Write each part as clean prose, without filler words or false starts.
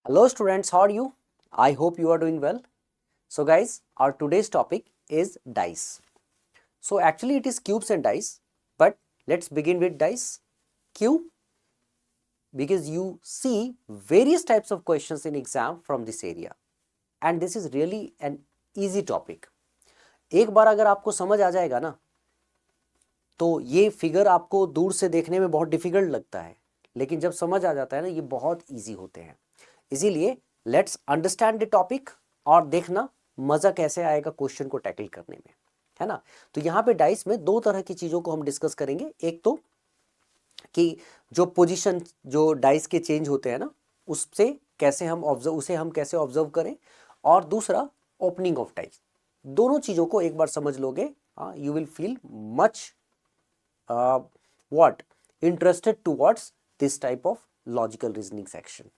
Hello students, how are you? I hope you are doing well. So guys, our today's topic is dice. So actually it is cubes and dice, but let's begin with dice. Cube, because you see various types of questions in exam from this area and this is really an easy topic. एक बार अगर आपको समझ आ जाएगा ना तो ये figure आपको दूर से देखने में बहुत डिफिकल्ट लगता है, लेकिन जब समझ आ जाता है ना ये बहुत इजी होते हैं। इसीलिए लेट्स अंडरस्टैंड द टॉपिक और देखना मजा कैसे आएगा क्वेश्चन को टैकल करने में, है ना। तो यहाँ पे डाइस में दो तरह की चीजों को हम डिस्कस करेंगे। एक तो कि जो पोजीशन जो डाइस के चेंज होते हैं ना उससे कैसे हम ऑब्जर्व उसे हम कैसे ऑब्जर्व करें, और दूसरा ओपनिंग ऑफ डाइस। दोनों चीजों को एक बार समझ लोगे you will feel much what interested towards this type of logical reasoning section।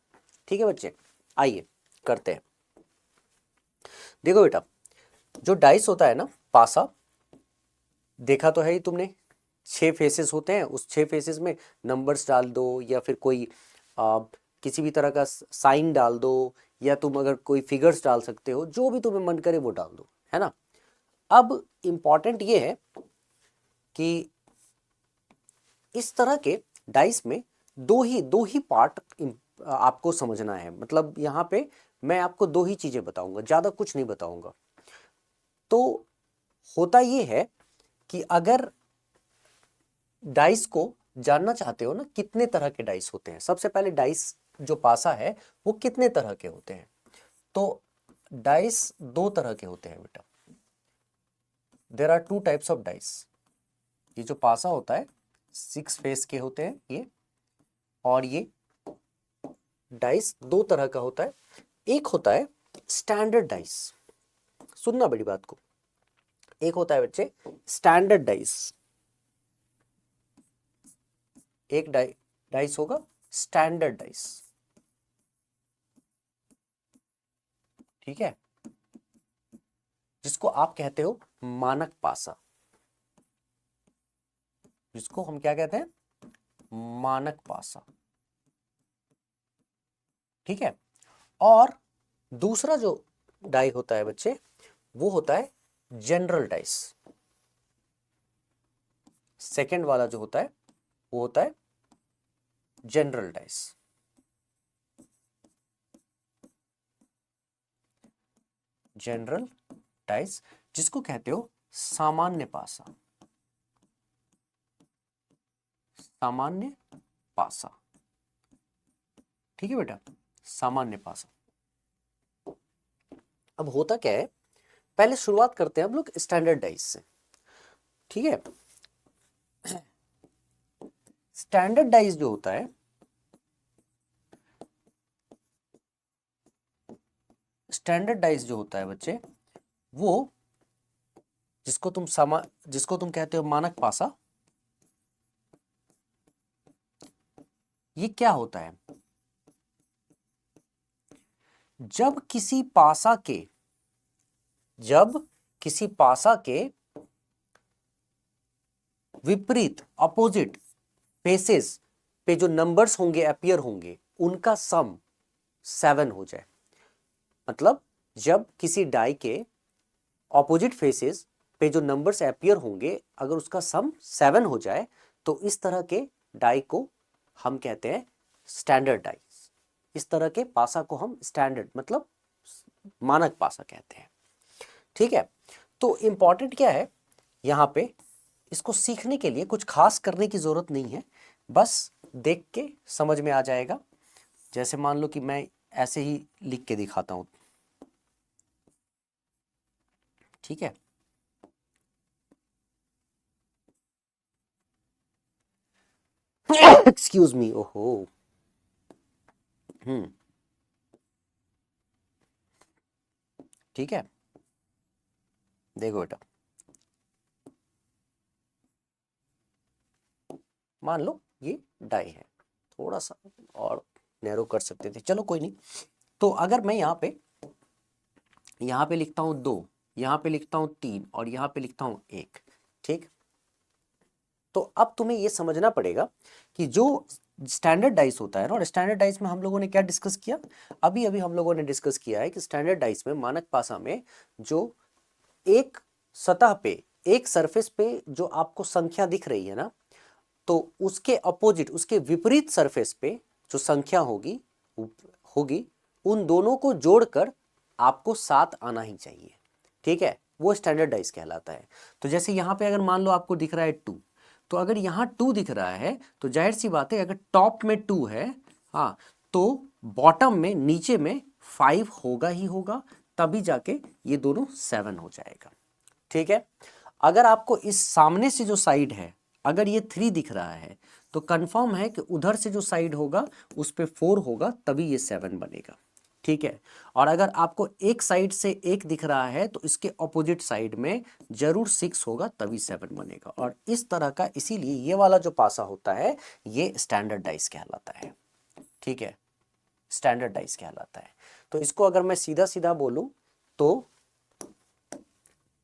ठीक है बच्चे, आइए करते हैं। देखो बेटा, जो डाइस होता है ना पासा, देखा तो है ही तुमने, 6 फेसेस होते हैं। उस 6 फेसेस में नंबर्स डाल दो या फिर कोई किसी भी तरह का साइन डाल दो, या तुम अगर कोई फिगर्स डाल सकते हो, जो भी तुम्हें मन करे वो डाल दो, है ना। अब इंपॉर्टेंट ये है कि इस तरह के डाइस में दो ही पार्ट आपको समझना है। मतलब यहाँ पे मैं आपको दो ही चीजें बताऊंगा, ज्यादा कुछ नहीं बताऊंगा। तो होता ये है कि अगर डाइस को जानना चाहते हो ना कितने तरह के डाइस होते हैं, सबसे पहले डाइस जो पासा है वो कितने तरह के होते हैं। तो डाइस दो तरह के होते हैं बेटा। There are 2 types of dice. ये जो पासा होता है 6 फेस के होते हैं ये, और ये डाइस दो तरह का होता है। एक होता है स्टैंडर्ड डाइस, सुनना बड़ी बात को। एक होता है बच्चे स्टैंडर्ड डाइस, एक डाइस होगा स्टैंडर्ड डाइस, ठीक है, जिसको आप कहते हो मानक पासा, जिसको हम क्या कहते हैं, मानक पासा, ठीक है। और दूसरा जो डाई होता है बच्चे वो होता है जनरल डाइस। सेकंड वाला जो होता है वो होता है जनरल डाइस। जनरल डाइस जिसको कहते हो सामान्य पासा, सामान्य पासा, ठीक है बेटा, सामान्य पासा। अब होता क्या है, पहले शुरुआत करते हैं हम लोग स्टैंडर्ड डाइस से, ठीक है। स्टैंडर्ड डाइस जो होता है, स्टैंडर्ड डाइस जो होता है बच्चे वो जिसको तुम कहते हो मानक पासा, ये क्या होता है, जब किसी पासा के विपरीत अपोजिट फेसेस पे जो नंबर्स होंगे अपियर होंगे उनका सम 7 हो जाए। मतलब जब किसी डाई के ऑपोजिट फेसेस पे जो नंबर्स अपियर होंगे अगर उसका सम 7 हो जाए तो इस तरह के डाई को हम कहते हैं स्टैंडर्ड डाई। इस तरह के पासा को हम स्टैंडर्ड मतलब मानक पासा कहते हैं, ठीक है। तो इंपॉर्टेंट क्या है यहाँ पे, इसको सीखने के लिए कुछ खास करने की जरूरत नहीं है, बस देख के समझ में आ जाएगा। जैसे मान लो कि मैं ऐसे ही लिख के दिखाता हूं, ठीक है। एक्सक्यूज मी, ओहो, ठीक है। देखो बेटा, मान लो ये डाई है, थोड़ा सा और नैरो कर सकते थे, चलो कोई नहीं। तो अगर मैं यहाँ पे लिखता हूँ 2, यहाँ पे लिखता हूँ 3 और यहाँ पे लिखता हूँ 1, ठीक। तो अब तुम्हें ये समझना पड़ेगा कि जो स्टैंडर्ड डाइस होता है ना, और स्टैंडर्ड डाइस में हम लोगों ने क्या डिस्कस किया, अभी अभी हम लोगों ने डिस्कस किया है कि स्टैंडर्ड डाइस में, मानक पासा में, जो एक सतह पे, एक सरफेस पे जो आपको संख्या दिख रही है ना, तो उसके अपोजिट, उसके विपरीत सरफेस पे जो संख्या होगी होगी उन दोनों को जोड़कर आपको 7 आना ही चाहिए। ठीक है, वो स्टैंडर्ड डाइस कहलाता है। तो जैसे यहाँ पे अगर मान लो आपको दिख रहा है 2, तो अगर यहाँ 2 दिख रहा है तो जाहिर सी बात है अगर टॉप में 2 है, हाँ, तो बॉटम में, नीचे में 5 होगा ही होगा, तभी जाके ये दोनों 7 हो जाएगा। ठीक है, अगर आपको इस सामने से जो साइड है, अगर ये 3 दिख रहा है तो कंफर्म है कि उधर से जो साइड होगा उस पे 4 होगा, तभी ये 7 बनेगा। ठीक है, और अगर आपको एक साइड से 1 दिख रहा है तो इसके ऑपोजिट साइड में जरूर 6 होगा, तभी 7 बनेगा। और इस तरह का, इसीलिए ये वाला जो पासा होता है ये स्टैंडर्ड डाइस कहलाता है। ठीक है, स्टैंडर्ड डाइस कहलाता है। तो इसको अगर मैं सीधा सीधा बोलूं तो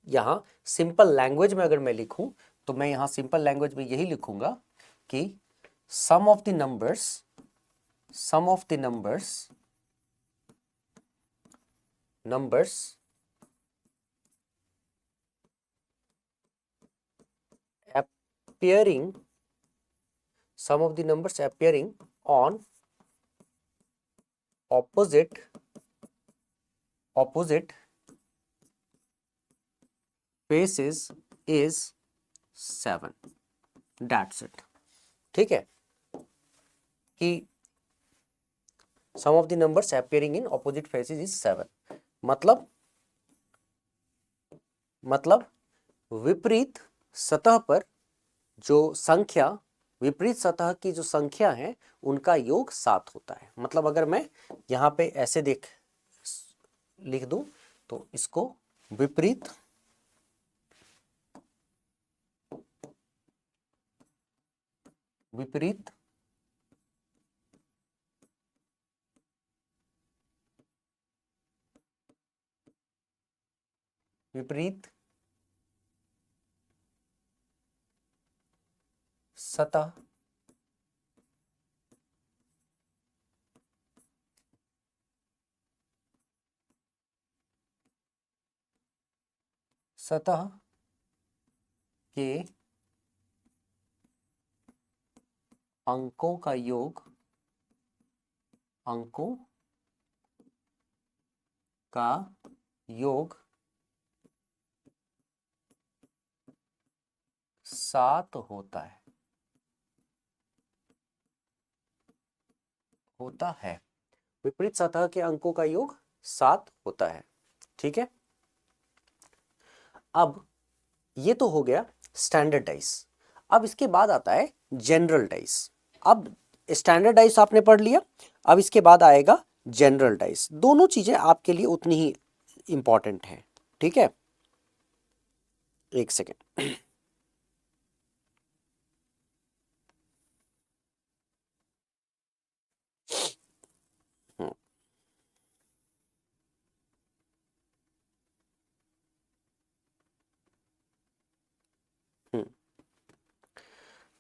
यहाँ सिंपल लैंग्वेज में अगर मैं लिखूं तो मैं यहाँ सिंपल लैंग्वेज में यही लिखूंगा कि sum of the numbers appearing sum of the numbers appearing on opposite faces is 7, that's it। ठीक है, कि sum of the numbers appearing in opposite faces is 7, मतलब विपरीत सतह पर जो संख्या, विपरीत सतह की जो संख्या है उनका योग 7 होता है। मतलब अगर मैं यहाँ पे ऐसे लिख दूं तो इसको विपरीत सतह के अंकों का योग 7 होता है। विपरीत सतह के अंकों का योग 7 होता है। ठीक है, अब ये तो हो गया स्टैंडर्ड डाइस। अब इसके बाद आता है जनरल डाइस। अब स्टैंडर्ड डाइस आपने पढ़ लिया, अब इसके बाद आएगा जनरल डाइस। दोनों चीजें आपके लिए उतनी ही इंपॉर्टेंट है। ठीक है, एक सेकेंड।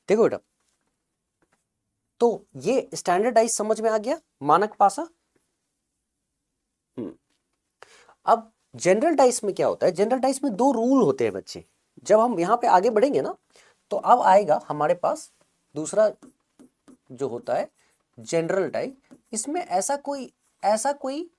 देखो बेटा, तो ये स्टैंडर्डाइज समझ में आ गया, मानक पासा। अब जनरल डाइस में क्या होता है, जनरल डाइस में 2 रूल होते हैं बच्चे। जब हम यहाँ पे आगे बढ़ेंगे ना, तो अब आएगा हमारे पास दूसरा जो होता है जनरल डाइस। इसमें ऐसा कोई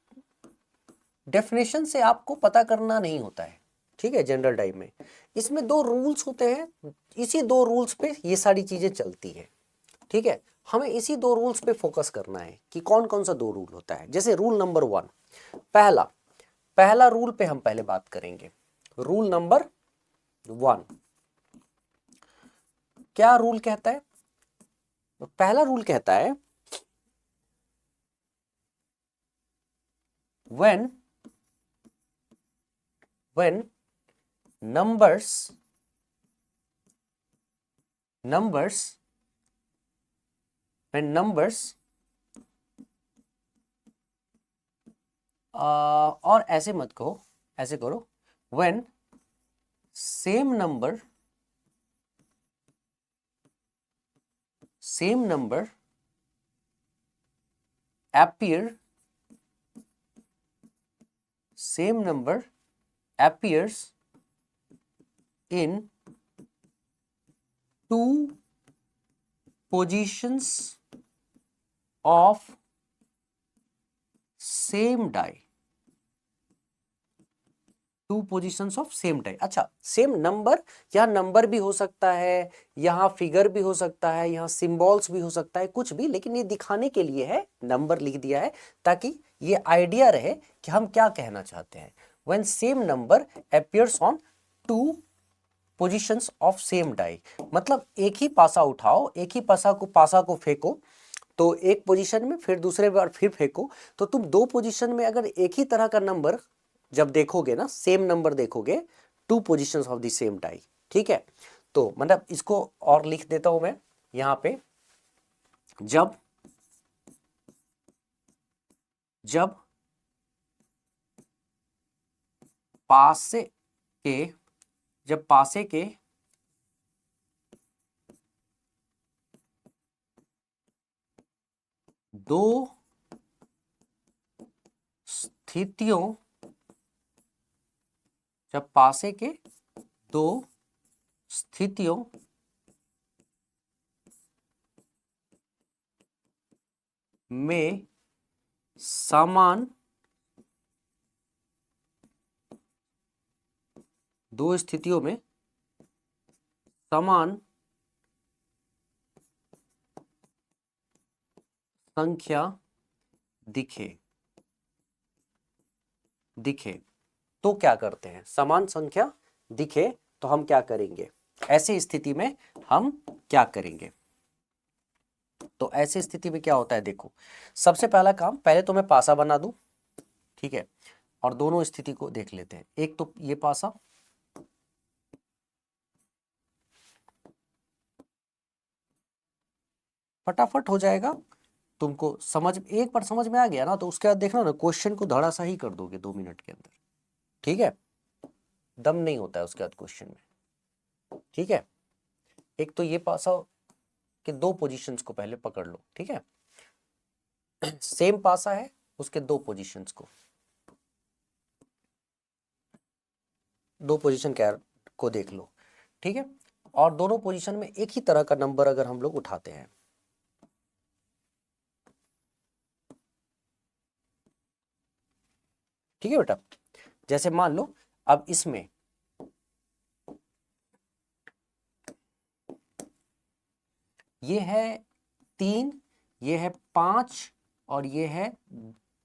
डेफिनेशन से आपको पता करना नहीं होता है। ठीक है, जनरल डाइस में इसमें 2 रूल्स होते हैं, इसी 2 रूल्स पे ये सारी चीजें चलती है। ठीक है, हमें इसी 2 रूल्स पे फोकस करना है कि कौन कौन सा 2 रूल होता है। जैसे रूल नंबर 1, पहला रूल पे हम पहले बात करेंगे। रूल नंबर 1 क्या रूल कहता है? पहला रूल कहता है when numbers और ऐसे मत कहो, ऐसे करो, when same number appear, same number appears in two positions of same die, two positions of same type. अच्छा, सेम नंबर, यहाँ नंबर भी हो सकता है, यहाँ फिगर भी हो सकता है, यहाँ सिंबल्स भी हो सकता है, कुछ भी, लेकिन ये दिखाने के लिए है नंबर लिख दिया है ताकि ये आइडिया रहे कि हम क्या कहना चाहते हैं। When same number appears on two positions of same die, मतलब एक ही पासा उठाओ, एक ही पासा को फेंको, तो एक पोजीशन में, फिर दूसरे बार फिर फेंको, तो तुम दो पोजीशन में अगर एक ही तरह का नंबर जब देखोगे ना, सेम नंबर देखोगे, two positions of the same die, ठीक है। तो मतलब इसको और लिख देता हूं मैं यहां पे, जब पासे के दो स्थितियों, जब पासे के दो स्थितियों में समान, दो स्थितियों में समान संख्या दिखे तो क्या करते हैं, समान संख्या दिखे तो हम क्या करेंगे, ऐसी स्थिति में हम क्या करेंगे। तो ऐसी स्थिति में क्या होता है, देखो सबसे पहला काम, पहले तो मैं पासा बना दूं, ठीक है, और दोनों स्थिति को देख लेते हैं। एक तो ये पासा, फटाफट हो जाएगा, तुमको समझ, एक बार समझ में आ गया ना, तो उसके बाद देखना ना, क्वेश्चन को धड़ा सा ही कर दोगे 2 मिनट के अंदर, ठीक है। दम नहीं होता है उसके बाद क्वेश्चन में, ठीक है। एक तो ये पासा के दो पोजीशंस को पहले पकड़ लो, ठीक है। सेम पासा है, उसके दो पोजीशंस दो पोजीशन को देख लो, ठीक है। और दोनों पोजीशन में एक ही तरह का नंबर अगर हम लोग उठाते हैं, ठीक है बेटा। जैसे मान लो अब इसमें ये है 3, ये है 5 और ये है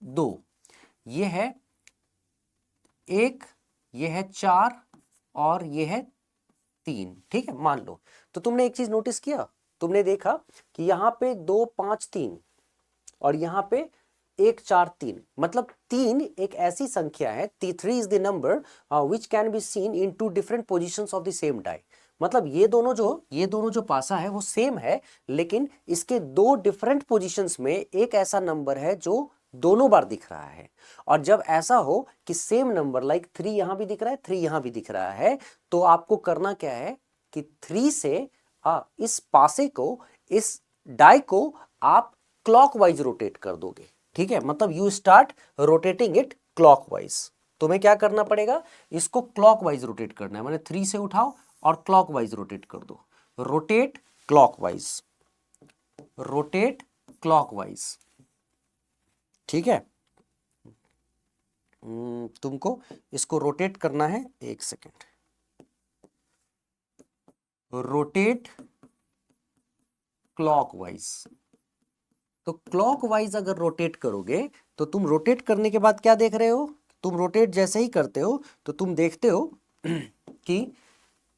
2, ये है 1, ये है 4 और ये है 3, ठीक है, मान लो। तो तुमने एक चीज नोटिस किया, तुमने देखा कि यहाँ पे 2 5 3 और यहाँ पे 1 4 3, मतलब 3 एक ऐसी संख्या है, 3 is the number which can be seen in two different positions of the same die. मतलब ये दोनों जो पासा है वो सेम है, लेकिन इसके दो डिफरेंट पोजीशंस में एक ऐसा नंबर है जो दोनों बार दिख रहा है। और जब ऐसा हो कि सेम नंबर लाइक 3 यहां भी दिख रहा है, 3 यहां भी दिख रहा है, तो आपको करना क्या है कि 3 से इस पासे को, इस डाई को आप क्लॉकवाइज रोटेट कर दोगे, ठीक है। मतलब you start rotating it clockwise. तुम्हें क्या करना पड़ेगा, इसको क्लॉकवाइज रोटेट करना है, मैंने 3 से उठाओ और क्लॉकवाइज रोटेट कर दो, रोटेट क्लॉकवाइज, रोटेट क्लॉकवाइज, ठीक है। तुमको इसको रोटेट करना है, एक सेकेंड, रोटेट क्लॉकवाइज। तो क्लॉकवाइज अगर रोटेट करोगे तो तुम रोटेट करने के बाद क्या देख रहे हो, तुम रोटेट जैसे ही करते हो तो तुम देखते हो कि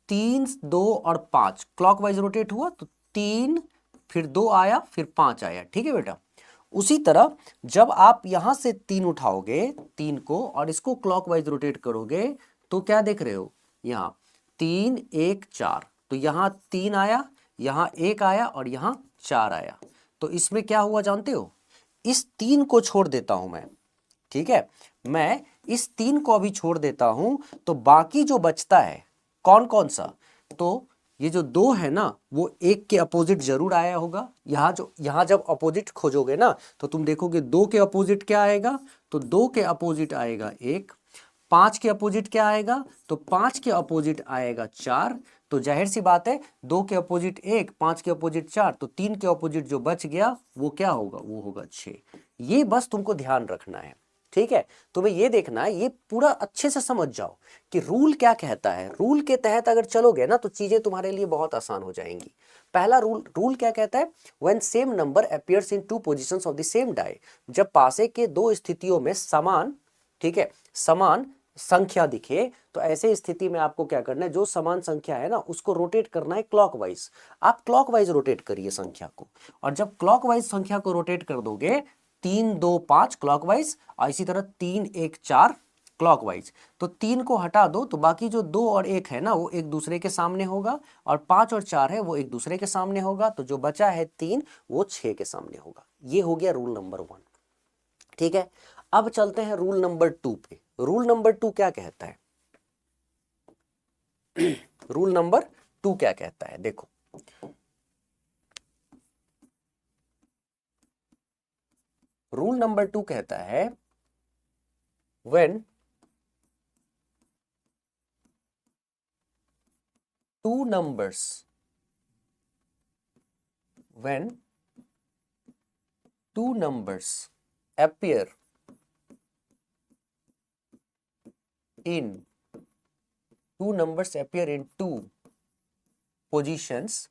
3 2 और 5 क्लॉकवाइज रोटेट हुआ, तो 3 फिर 2 आया, फिर 5 आया, ठीक है बेटा। उसी तरह जब आप यहां से 3 उठाओगे, 3 को, और इसको क्लॉकवाइज रोटेट करोगे, तो क्या देख रहे हो, यहां 3 1 4, तो यहां 3 आया, यहां 1 आया और यहां 4 आया। तो इसमें क्या हुआ जानते हो, इस 3 को छोड़ देता हूं मैं, ठीक है, मैं इस 3 को अभी छोड़ देता हूं, तो बाकी जो बचता है कौन कौन सा, तो ये जो 2 है ना वो 1 के अपोजिट जरूर आया होगा। यहाँ जब अपोजिट खोजोगे ना तो तुम देखोगे 2 के अपोजिट क्या आएगा, तो 2 के अपोजिट आएगा 1। 5 के अपोजिट क्या आएगा, तो 5 के अपोजिट आएगा 4। तो जाहिर सी बात है 2 के अपोजिट 1, 5 के अपोजिट 4, तो 3 के अपोजिट जो बच गया वो क्या होगा, वो होगा 6। ये बस तुमको ध्यान रखना है, ठीक है। तुम्हें ये देखना है, ये पूरा अच्छे से समझ जाओ कि रूल क्या कहता है। रूल के तहत अगर चलोगे ना तो चीजें तुम्हारे लिए बहुत आसान हो जाएंगी। पहला रूल क्या कहता है, when same number appears in 2 positions of the same die, जब पासे के 2 स्थितियों में समान, ठीक है, समान संख्या दिखे, तो ऐसे स्थिति में आपको क्या करना है, जो समान संख्या है ना उसको रोटेट करना है क्लॉकवाइज। आप क्लॉकवाइज रोटेट करिए संख्या को, और जब क्लॉकवाइज संख्या को रोटेट कर दोगे 3 2 5 क्लॉकवाइज, और इसी तरह 3 1 4 क्लॉकवाइज, तो 3 को हटा दो तो बाकी जो 2 और 1 है ना वो एक दूसरे के सामने होगा, और 5 और 4 है वो एक दूसरे के सामने होगा, तो जो बचा है 3 वो 6 के सामने होगा। ये हो गया रूल नंबर 1, ठीक है। अब चलते हैं रूल नंबर 2 पे। रूल नंबर 2 क्या कहता है, रूल नंबर 2 क्या कहता है, देखो रूल नंबर 2 कहता है when two numbers appear in two positions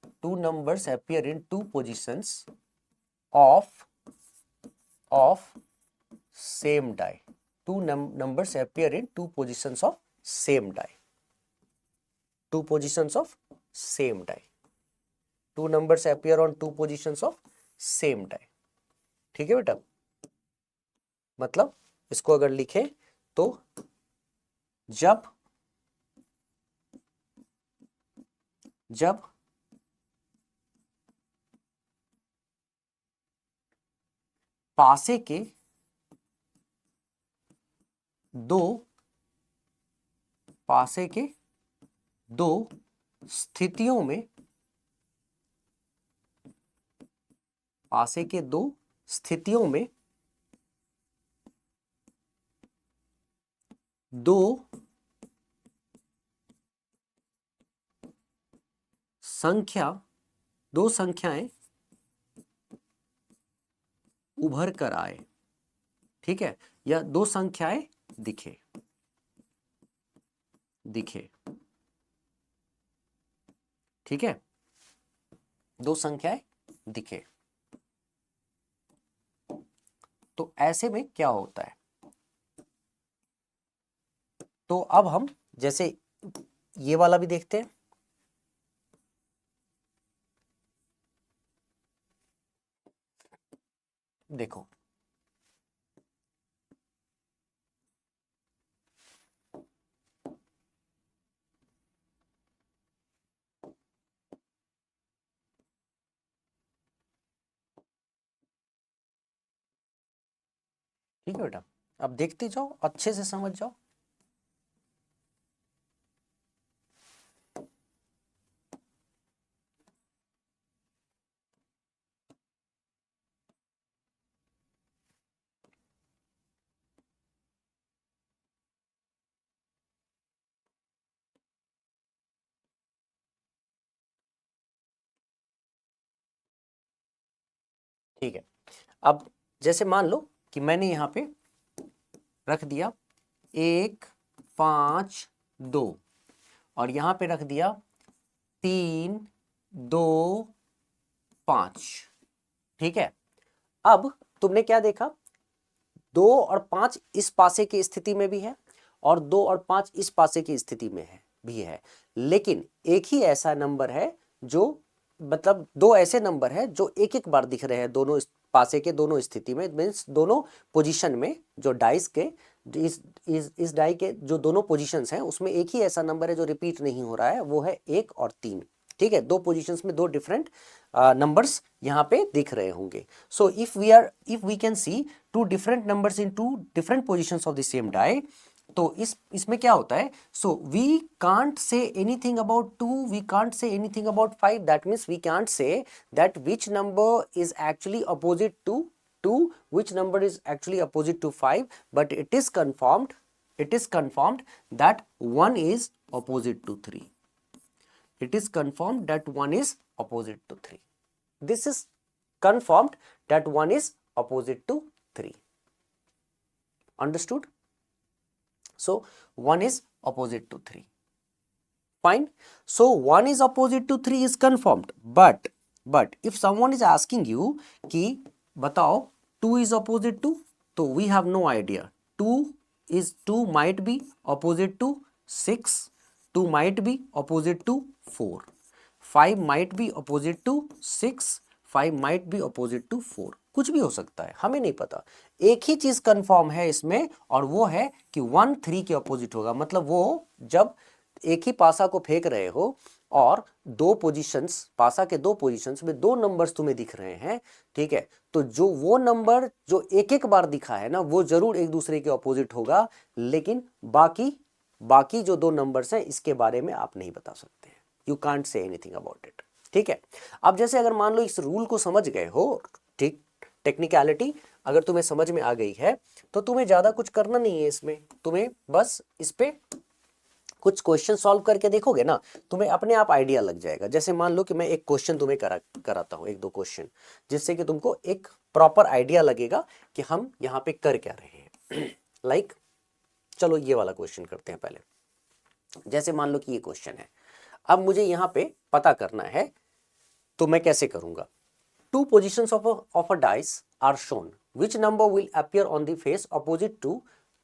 of same die. Numbers appear in two positions of same die. Two positions of same die. Two numbers appear on two positions of same die. ठीक है बेटा, मतलब इसको अगर लिखें तो जब पासे के दो स्थितियों में दो संख्याएं उभर कर आए, ठीक है, या दो संख्याएं दिखे, ठीक है, दो संख्याएं दिखे, तो ऐसे में क्या होता है, तो अब हम जैसे ये वाला भी देखते हैं। देखो ठीक है बेटा, अब देखते जाओ, अच्छे से समझ जाओ। ठीक है, अब जैसे मान लो कि मैंने यहां पे रख दिया 1 5 2 और यहां पे रख दिया 3 2 5, ठीक है। अब तुमने क्या देखा, 2 और 5 इस पासे की स्थिति में भी है और 2 और 5 इस पासे की स्थिति में भी है, लेकिन एक ही ऐसा नंबर है जो, मतलब दो ऐसे नंबर है जो एक एक बार दिख रहे हैं दोनों पासे के दोनों स्थिति में, मीन्स दोनों पोजीशन में, जो डाइस के इस डाई के जो दोनों पोजीशंस हैं उसमें एक ही ऐसा नंबर है जो रिपीट नहीं हो रहा है, वो है 1 और 3, ठीक है। दो पोजीशंस में दो डिफरेंट नंबर्स यहाँ पे दिख रहे होंगे। So if we can see two different numbers in two different positions of the same die, तो इसमें क्या होता है, so we can't say anything about 2, we can't say anything about 5, that means we can't say that which number is actually opposite to 2, which number is actually opposite to 5, but it is confirmed that 1 is opposite to 3. It is confirmed that 1 is opposite to 3. This is confirmed that 1 is opposite to 3. Understood? So 1 is opposite to 3. Fine. So 1 is opposite to 3 is confirmed. But if someone is asking you कि बताओ 2 is opposite to, तो we have no idea. 2 might be opposite to 6, 2 might be opposite to 4, 5 might be opposite to 6, 5 might be opposite to 4. कुछ भी हो सकता है, हमें नहीं पता. एक ही चीज कंफर्म है इसमें, और वो है कि 1 3 के अपोजिट होगा. मतलब वो जब एक ही पासा को फेंक रहे हो और दो पोजीशंस, पासा के दो पोजीशंस में दो नंबर्स तुम्हें दिख रहे हैं, ठीक है, तो जो वो नंबर जो एक एक बार दिखा है ना, वो जरूर एक दूसरे के अपोजिट होगा, लेकिन बाकी जो दो नंबर्स हैं इसके बारे में आप नहीं बता सकते हैं. You can't say anything about it. ठीक है. अब जैसे अगर मान लो इस रूल को समझ गए हो, ठीक, टेक्निकलिटी अगर तुम्हें समझ में आ गई है, तो तुम्हें ज्यादा कुछ करना नहीं है इसमें. तुम्हें बस इस पे कुछ क्वेश्चन सॉल्व करके देखोगे ना, तुम्हें अपने आप आइडिया लग जाएगा. जैसे मान लो कि मैं एक क्वेश्चन तुम्हें कराता हूं, एक दो क्वेश्चन, जिससे कि तुमको एक प्रॉपर आइडिया लगेगा कि हम यहाँ पे कर क्या रहे हैं. लाइक चलो ये वाला क्वेश्चन करते हैं पहले. जैसे मान लो कि ये क्वेश्चन है, अब मुझे यहाँ पे पता करना है, तो मैं कैसे करूंगा. 2 positions of a dice are shown. Which number will appear on the face opposite to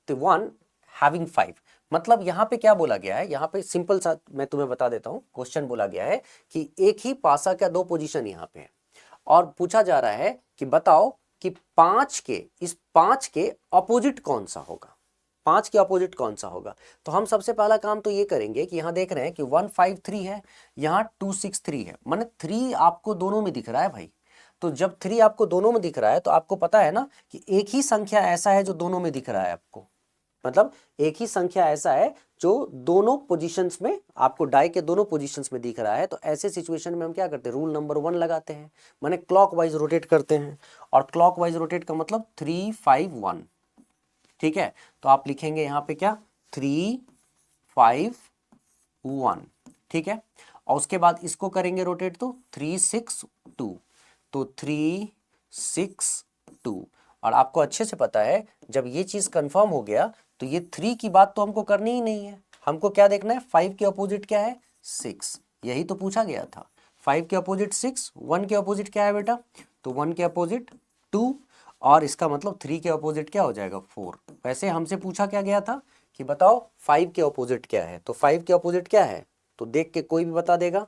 the one having 5? मतलब यहाँ पे क्या बोला गया है, यहाँ पे सिंपल सा मैं तुम्हें बता देता हूँ. क्वेश्चन बोला गया है कि एक ही पासा का दो पोजीशन यहाँ पे है, और पूछा जा रहा है कि बताओ कि 5 के अपोजिट कौन सा होगा. 5 के अपोजिट कौन सा होगा. तो हम सबसे पहला काम तो ये करेंगे कि यहाँ देख रहे हैं कि 1 5 3 है, यहाँ 2 6 3 है, माने 3 आपको दोनों में दिख रहा है भाई. तो जब 3 आपको दोनों में दिख रहा है, तो आपको पता है ना कि एक ही संख्या ऐसा है जो दोनों में दिख रहा है आपको. मतलब एक ही संख्या ऐसा है जो दोनों पोजीशंस में, आपको डाई के दोनों पोजीशंस में दिख रहा है. तो ऐसे सिचुएशन में हम क्या करते हैं, रूल नंबर 1 लगाते हैं, माने क्लॉकवाइज रोटेट करते हैं. और क्लॉकवाइज रोटेट का मतलब 3 5 1. ठीक है. तो आप लिखेंगे यहाँ पे क्या, 3 5 1. ठीक है. और उसके बाद इसको करेंगे रोटेट, तो 3 6 2. तो 3 6 2. और आपको अच्छे से पता है जब ये चीज कंफर्म हो गया, तो ये 3 की बात तो हमको करनी ही नहीं है. हमको क्या देखना है, 5 के अपोजिट क्या है, 6. यही तो पूछा गया था. 5 के अपोजिट 6, 1 के अपोजिट क्या है बेटा, तो 1 के अपोजिट 2, और इसका मतलब 3 के अपोजिट क्या हो जाएगा, 4. वैसे हमसे पूछा क्या गया था कि बताओ 5 के अपोजिट क्या है, तो 5 के अपोजिट क्या है, तो देख के कोई भी बता देगा.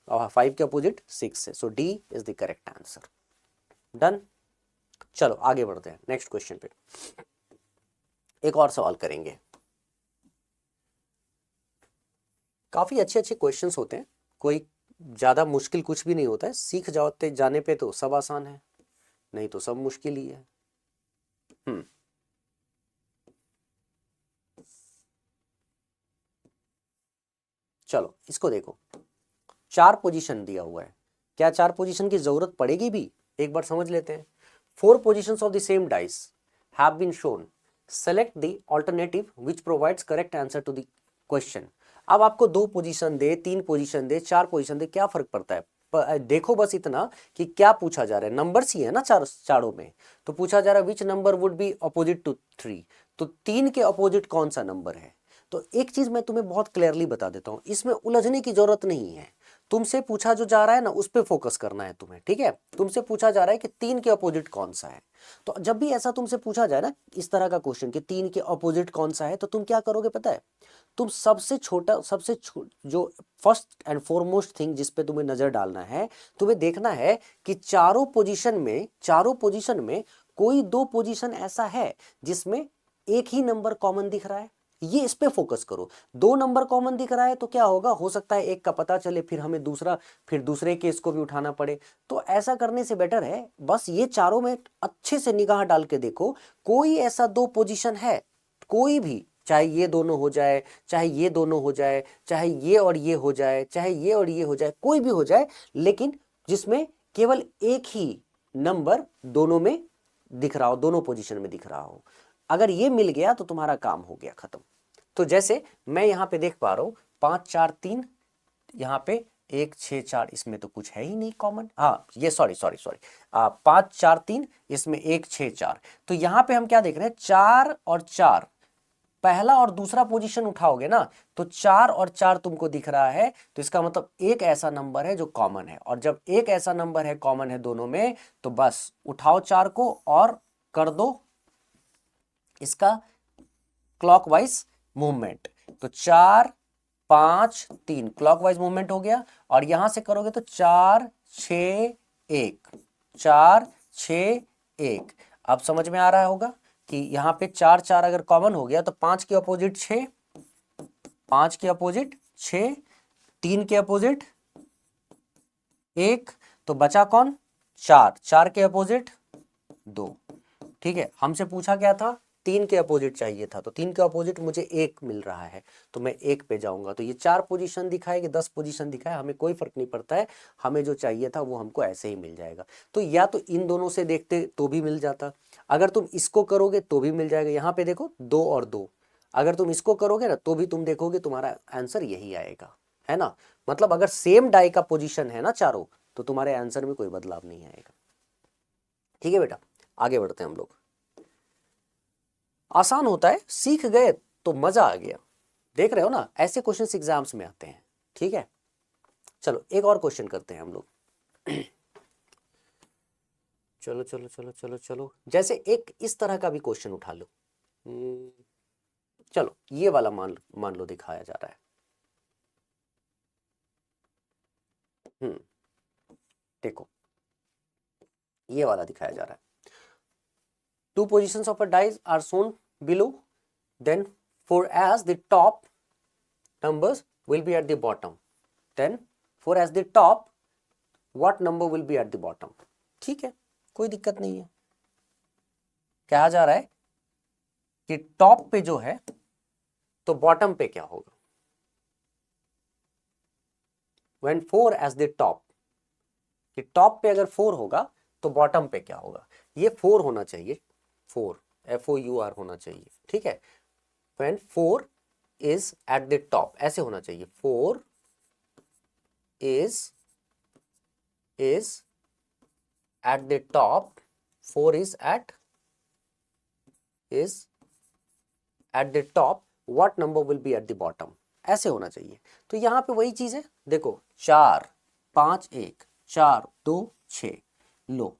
5 के अपोजिट 6 है, so D is the correct answer. Done. चलो आगे बढ़ते हैं नेक्स्ट क्वेश्चन पे. एक और सवाल करेंगे. काफी अच्छे अच्छे क्वेश्चंस होते हैं, कोई ज्यादा मुश्किल कुछ भी नहीं होता है. सीख जाने पे तो सब आसान है, नहीं तो सब मुश्किल ही है. चलो इसको देखो. 4 पोजीशन दिया हुआ है. क्या 4 पोजीशन की जरूरत पड़ेगी भी, एक बार समझ लेते हैं. 4 positions of the same dice have been shown. Select the alternative which provides correct answer to the question. अब आपको 2 पोजीशन दे, 3 पोजीशन दे, 4 पोजीशन दे, क्या फर्क पड़ता है. देखो बस इतना कि क्या पूछा जा रहा है. नंबर्स ही है ना चारों में. तो पूछा जा रहा है which number would be opposite to 3. तो 3 के अपोजिट कौन सा नंबर है. तो एक चीज मैं तुम्हें बहुत क्लियरली बता देता हूं, इसमें उलझने की जरूरत नहीं है. तुमसे पूछा जो जा रहा है ना, उस पे फोकस करना है तुम्हें. ठीक है. तुमसे पूछा जा रहा है कि 3 के अपोजिट कौन सा है. तो जब भी ऐसा तुमसे पूछा जाए ना इस तरह का क्वेश्चन कि 3 के अपोजिट कौन सा है, तो तुम क्या करोगे पता है. तुम जो फर्स्ट एंड फॉरमोस्ट थिंग जिस पे तुम्हें नजर डालना है, तुम्हें देखना है कि चारों पोजीशन में कोई 2 पोजीशन ऐसा है जिसमें एक ही नंबर कॉमन दिख रहा है. ये इस पे फोकस करो. 2 नंबर कॉमन दिख रहा है तो क्या होगा, हो सकता है एक का पता चले, फिर हमें दूसरे केस को भी उठाना पड़े. तो ऐसा करने से बेटर है बस ये चारों में अच्छे से निगाह डाल के देखो, कोई ऐसा 2 पोजीशन है, कोई भी चाहे ये दोनों हो जाए, चाहे ये दोनों हो जाए, चाहे ये और ये हो जाए, चाहे ये और ये हो जाए, कोई भी हो जाए, लेकिन जिसमें केवल एक ही नंबर दोनों में दिख रहा हो, दोनों पोजीशन में दिख रहा हो। अगर ये मिल गया तो तुम्हारा काम हो गया खत्म। तो जैसे मैं यहाँ पे देख पा रहा हूँ 5 4 3, यहाँ पे 1 6 4, इसमें तो कुछ है ही नहीं कॉमन। हाँ ये सॉरी 5 4 3, इसमें 1 6 4। तो यहाँ पे हम क्या देख रहे हैं, 4 और 4, पहला और दूसरा पोजीशन उठाओगे ना तो 4 और 4 तुमको दिख रहा है, तो इसका मतलब एक ऐसा नंबर है जो कॉमन है। और जब एक ऐसा नंबर है कॉमन है दोनों में, तो बस उठाओ 4 को और कर दो इसका क्लॉकवाइज मूवमेंट। तो 4 5 3 क्लॉकवाइज मूवमेंट हो गया। और यहां से करोगे तो 4 6 1, 4 6 1। अब समझ में आ रहा होगा कि यहाँ पे 4 4 अगर कॉमन हो गया तो 5 के अपोजिट 6, 5 के अपोजिट 6, 3 के अपोजिट 1, तो बचा कौन, 4, 4 के अपोजिट 2। ठीक है, हमसे पूछा क्या था, 3 के अपोजिट चाहिए था, तो 3 के अपोजिट मुझे 1 मिल रहा है, तो मैं 1 पे जाऊंगा। तो ये 4 पोजीशन दिखाए कि 10 पोजीशन दिखाए, हमें कोई फर्क नहीं पड़ता है, हमें जो चाहिए था वो हमको ऐसे ही मिल जाएगा। तो या तो इन दोनों से देखते तो भी मिल जाता, अगर तुम इसको करोगे तो भी मिल जाएगा। यहाँ पे देखो 2 और 2, अगर तुम इसको करोगे ना तो भी तुम देखोगे तुम्हारा आंसर यही आएगा, है ना। मतलब अगर सेम डाई का पोजीशन है ना चारों, तो तुम्हारे आंसर में कोई बदलाव नहीं आएगा। ठीक है बेटा, आगे बढ़ते हैं हम लोग। आसान होता है, सीख गए तो मजा आ गया। देख रहे हो ना, ऐसे क्वेश्चंस एग्जाम्स में आते हैं। ठीक है, चलो एक और क्वेश्चन करते हैं हम लोग। चलो चलो चलो चलो चलो, जैसे एक इस तरह का भी क्वेश्चन उठा लो। चलो ये वाला मान लो दिखाया जा रहा है। देखो ये वाला दिखाया जा रहा है। Two positions of a dice are shown below, then for as the top numbers will be at the bottom, then for as the top what number will be at the bottom। ठीक है, कोई दिक्कत नहीं है। कहा जा रहा है कि टॉप पे जो है तो बॉटम पे क्या होगा। When 4 as the top, कि टॉप पे अगर 4 होगा तो बॉटम पे क्या होगा। ये 4 होना चाहिए, 4 FOUR होना चाहिए। ठीक है, when 4 is at the top ऐसे होना चाहिए, 4 is at the top, 4 is at the top, what number will be at the bottom, ऐसे होना चाहिए। तो यहाँ पे वही चीज है, देखो 4 5 1, 4 2 6, लो